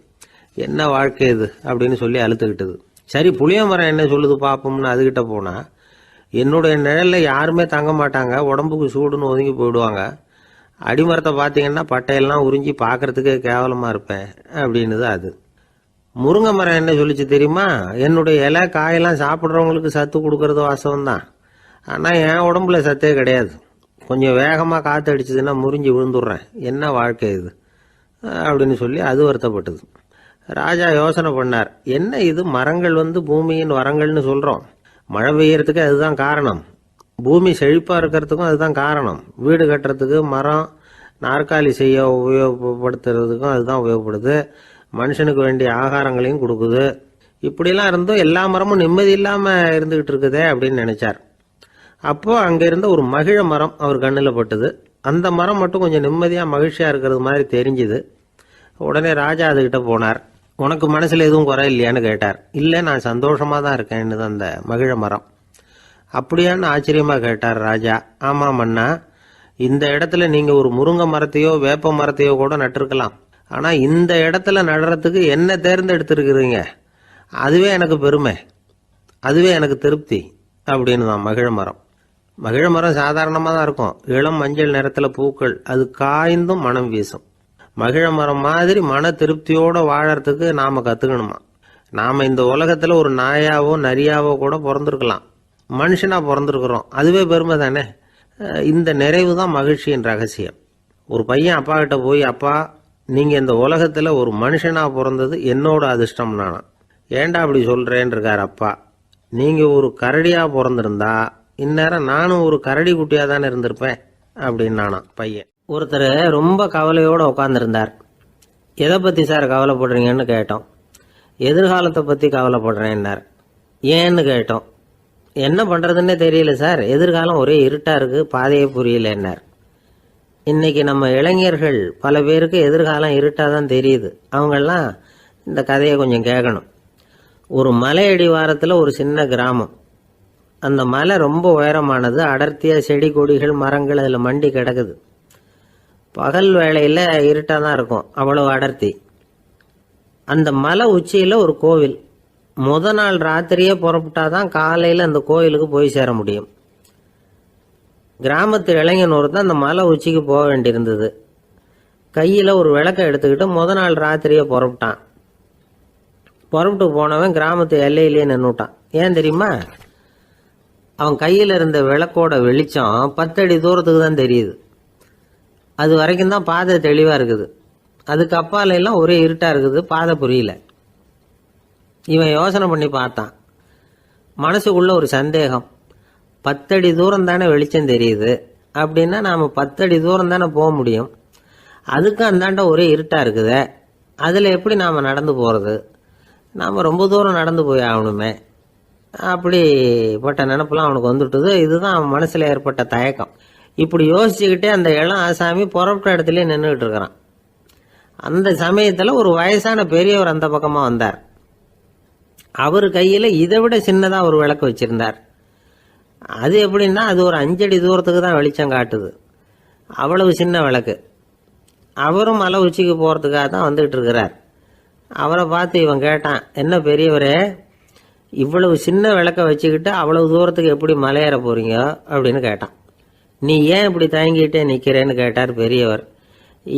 Speaker 1: என்ன வாழ்க்கை இது அப்படின்னு சொல்லி அழுத்துக்கிட்டது. சரி புளிய மரம் என்ன சொல்லுது பார்ப்போம்னு அதுகிட்ட போனால், என்னுடைய நிழலில் யாருமே தங்க மாட்டாங்க, உடம்புக்கு சூடுன்னு ஒதுங்கி போயிடுவாங்க, அடிமரத்தை பார்த்தீங்கன்னா பட்டையெல்லாம் உறிஞ்சி பார்க்கறதுக்கே கேவலமாக இருப்பேன் அப்படின்னுது அது. முருங்கை மரம் என்ன சொல்லிச்சு தெரியுமா, என்னுடைய இலை காயெல்லாம் சாப்பிட்றவங்களுக்கு சத்து கொடுக்கறது வாசம்தான், ஆனால் என் உடம்புல சத்தே கிடையாது, கொஞ்சம் வேகமாக காற்று அடிச்சதுன்னா முறிஞ்சி விழுந்துடுறேன், என்ன வாழ்க்கை இது அப்படின்னு சொல்லி அது வருத்தப்பட்டது. ராஜா யோசனை பண்ணார், என்ன இது மரங்கள் பூமியின் வரங்கள்னு சொல்கிறோம், மழை பெய்யறதுக்கு அதுதான் காரணம், பூமி செழிப்பாக இருக்கிறதுக்கும் அதுதான் காரணம், வீடு கட்டுறதுக்கு மரம், நாற்காலி செய்ய உபயோகப்படுத்துறதுக்கும் அதுதான் உபயோகப்படுது, மனுஷனுக்கு வேண்டிய ஆகாரங்களையும் கொடுக்குது, இப்படிலாம் இருந்தும் எல்லா மரமும் நிம்மதி இல்லாமல் இருந்துகிட்டு இருக்குதே அப்படின்னு நினைச்சார். அப்போ அங்கே இருந்த ஒரு மகிழ மரம் அவர் கண்ணில் பட்டுது. அந்த மரம் மட்டும் கொஞ்சம் நிம்மதியாக மகிழ்ச்சியாக இருக்கிறது மாதிரி தெரிஞ்சுது. உடனே ராஜா அதுகிட்ட போனார். உனக்கு மனசில் எதுவும் குறை இல்லையான்னு கேட்டார். இல்லை, நான் சந்தோஷமாக தான் இருக்கேன்னு அந்த மகிழ மரம். அப்படியான்னு ஆச்சரியமாக கேட்டார் ராஜா. ஆமாம் மன்னா, இந்த இடத்துல நீங்கள் ஒரு முருங்கை மரத்தையோ வேப்ப மரத்தையோ கூட நட்டிருக்கலாம், ஆனால் இந்த இடத்துல நடுறதுக்கு என்ன தேர்ந்தெடுத்துருக்குறீங்க, அதுவே எனக்கு பெருமை, அதுவே எனக்கு திருப்தி அப்படின்னு தான் மகிழ மரம். மகிழ மரம் சாதாரணமாக தான் இருக்கும், இளம் மஞ்சள் நிறத்தில் பூக்கள், அது காய்ந்தும் மனம் வீசும். மகிழ மரம் மாதிரி மன திருப்தியோடு வாழறதுக்கு நாம் கற்றுக்கணுமா. நாம் இந்த உலகத்தில் ஒரு நாயாவோ நரியாவோ கூட பிறந்திருக்கலாம், மனுஷனாக பிறந்திருக்கிறோம், அதுவே பெருமை தானே. இந்த நிறைவு தான் மகிழ்ச்சியின் ரகசியம். ஒரு பையன் அப்பா கிட்ட போய், அப்பா நீங்கள் இந்த உலகத்தில் ஒரு மனுஷனாக பிறந்தது என்னோட அதிர்ஷ்டம் நானா. ஏண்டா அப்படி சொல்கிறேன்னு இருக்கார் அப்பா. நீங்கள் ஒரு கரடியாக பிறந்திருந்தா இந்நேரம் நானும் ஒரு கரடி குட்டியாக தானே இருந்திருப்பேன் அப்படின்னு நானா பையன். ஒருத்தர் ரொம்ப கவலையோடு உட்காந்துருந்தார். எதை பற்றி சார் கவலைப்படுறீங்கன்னு கேட்டோம். எதிர்காலத்தை பற்றி கவலைப்படுறேன்னார். ஏன்னு கேட்டோம். என்ன பண்ணுறதுன்னே தெரியல சார், எதிர்காலம் ஒரே இருட்டாக இருக்குது, பாதையே புரியலன்னார். இன்னைக்கு நம்ம இளைஞர்கள் பல பேருக்கு எதிர்காலம் இருட்டாக தான் தெரியுது. அவங்கெல்லாம் இந்த கதையை கொஞ்சம் கேட்கணும். ஒரு மலை அடிவாரத்தில் ஒரு சின்ன கிராமம். அந்த மலை ரொம்ப உயரமானது, அடர்த்தியாக செடி கொடிகள் மரங்கள் அதில் மண்டி கிடக்குது. பகல் வேளையில் இருட்டாக தான் இருக்கும், அவ்வளோ அடர்த்தி. அந்த மலை உச்சியில் ஒரு கோவில். நாள் ராத்திரியே புறப்பட்டாதான் காலையில் அந்த கோயிலுக்கு போய் சேர முடியும். கிராமத்து இளைஞன் ஒருத்தன் அந்த மலை உச்சிக்கு போக வேண்டியிருந்தது. கையில் ஒரு விளக்கை எடுத்துக்கிட்டு நாள் ராத்திரியே புறப்பட்டான். புறப்பட்டு போனவன் கிராமத்து எல்லையிலேயே நின்றுட்டான். ஏன் தெரியுமா? அவன் கையில் இருந்த விளக்கோட வெளிச்சம் 10 அடி தூரத்துக்கு தான் தெரியுது. அது வரைக்கும் தான் பாதை தெளிவாக இருக்குது, அதுக்கு அப்பால எல்லாம் ஒரே இருட்டாக இருக்குது, பாதை புரியல. இவன் யோசனை பண்ணி பார்த்தான். மனசுக்குள்ள ஒரு சந்தேகம், 10 அடி தூரம் தானே வெளிச்சம் தெரியுது, அப்படின்னா நாம் 10 அடி தூரம் தானே போக முடியும், அதுக்கு அந்தாண்ட ஒரே இருட்டாக இருக்குது, அதில் எப்படி நாம் நடந்து போகிறது, நாம் ரொம்ப தூரம் நடந்து போய் ஆகணுமே, அப்படிப்பட்ட நினப்பெல்லாம் அவனுக்கு வந்துட்டுது. இதுதான் அவன் மனசில் ஏற்பட்ட தயக்கம். இப்படி யோசிச்சுக்கிட்டே அந்த இளம் ஆசாமி புறப்பட்ட இடத்துலயே நின்றுக்கிட்டு இருக்கிறான். அந்த சமயத்தில் ஒரு வயசான பெரியவர் அந்த பக்கமாக வந்தார். அவர் கையில் இதை விட சின்னதாக ஒரு விளக்கு வச்சிருந்தார். அது எப்படின்னா அது ஒரு 5 அடி தூரத்துக்கு தான் வெளிச்சம் காட்டுது, அவ்வளவு சின்ன விளக்கு. அவரும் மலை உச்சிக்கு போகிறதுக்காக தான் வந்துகிட்டு இருக்கிறார். அவரை பார்த்து இவன் கேட்டான், என்ன பெரியவரே, இவ்வளவு சின்ன விளக்க வச்சுக்கிட்டு அவ்வளவு தூரத்துக்கு எப்படி மலையேற போறீங்க அப்படின்னு கேட்டான். நீ ஏன் இப்படி தயங்கிட்டே நிற்கிறேன்னு கேட்டார் பெரியவர்.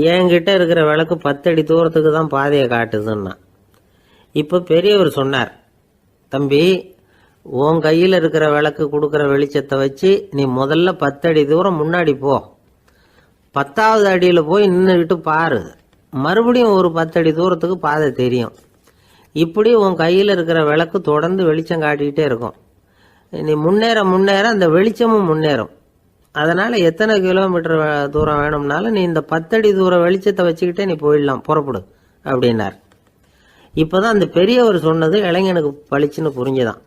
Speaker 1: என்கிட்ட இருக்கிற விளக்கு 10 அடி தூரத்துக்கு தான் பாதையை காட்டுதுன்னா. இப்போ பெரியவர் சொன்னார், தம்பி,
Speaker 4: உன் கையில் இருக்கிற விளக்கு கொடுக்குற வெளிச்சத்தை வச்சு நீ முதல்ல 10 அடி தூரம் முன்னாடி போ. 10வது அடியில் போய் நின்றுக்கிட்டு பாரு. மறுபடியும் ஒரு 10 அடி தூரத்துக்கு பாதை தெரியும். இப்படி உன் கையில் இருக்கிற விளக்கு தொடர்ந்து வெளிச்சம் காட்டிக்கிட்டே இருக்கும். நீ முன்னேற முன்னேற அந்த வெளிச்சமும் முன்னேறும். அதனால் எத்தனை கிலோமீட்டர் தூரம் வேணும்னாலும் நீ இந்த 10 அடி தூரம் வெளிச்சத்தை வச்சுக்கிட்டே நீ போயிடலாம், புறப்படு அப்படின்னார். இப்போதான் அந்த பெரியவர் சொன்னது இளைஞனுக்கு பளிச்சுன்னு புரிஞ்சுதான்.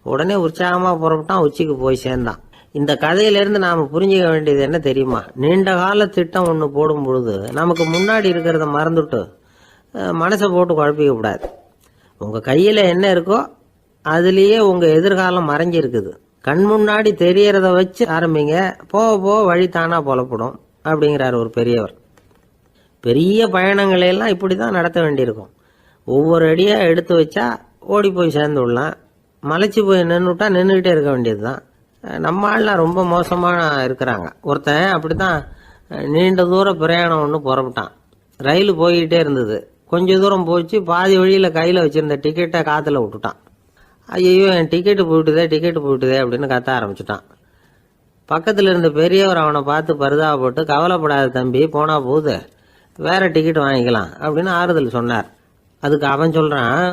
Speaker 4: உடனே உற்சாகமாக புறப்பட்டான், உச்சிக்கு போய் சேர்ந்தான். இந்த கதையிலேருந்து நாம் புரிஞ்சுக்க வேண்டியது என்ன தெரியுமா? நீண்ட கால திட்டம் ஒன்று போடும் பொழுது நமக்கு முன்னாடி இருக்கிறத மறந்துட்டு மனசை போட்டு குழப்பிக்க கூடாது. உங்கள் கையில் என்ன இருக்கோ அதுலேயே உங்கள் எதிர்காலம் மறைஞ்சிருக்குது. கண் முன்னாடி தெரியறத வச்சு ஆரம்பிங்க, போக போக வழி தானாக புலப்படும் அப்படிங்கிறார் ஒரு பெரியவர். பெரிய பயணங்களையெல்லாம் இப்படி தான் நடத்த வேண்டியிருக்கும். ஒவ்வொரு அடியாக எடுத்து வச்சா ஓடி போய் சேர்ந்து விடலாம். மலைச்சி போய் நின்றுட்டா நின்றுக்கிட்டே இருக்க வேண்டியது தான். நம்ம ஆள்லாம் ரொம்ப மோசமாக இருக்கிறாங்க. ஒருத்தன் அப்படி தான் நீண்ட தூர பிரயாணம் ஒன்று புறப்பட்டான். ரயில் போய்கிட்டே இருந்தது. கொஞ்சம் தூரம் போச்சு, பாதி வழியில் கையில் வச்சுருந்த டிக்கெட்டை காற்றுல விட்டுட்டான். ஐயோ என் டிக்கெட்டு போயிட்டுதே அப்படின்னு கத்த ஆரம்பிச்சுட்டான். பக்கத்தில் இருந்த பெரியவர் அவனை பார்த்து பரிதாபப்பட்டு, கவலைப்படாத தம்பி, போனால் போகுது, வேற டிக்கெட் வாங்கிக்கலாம் அப்படின்னு ஆறுதல் சொன்னார். அதுக்கு அவன் சொல்கிறான்,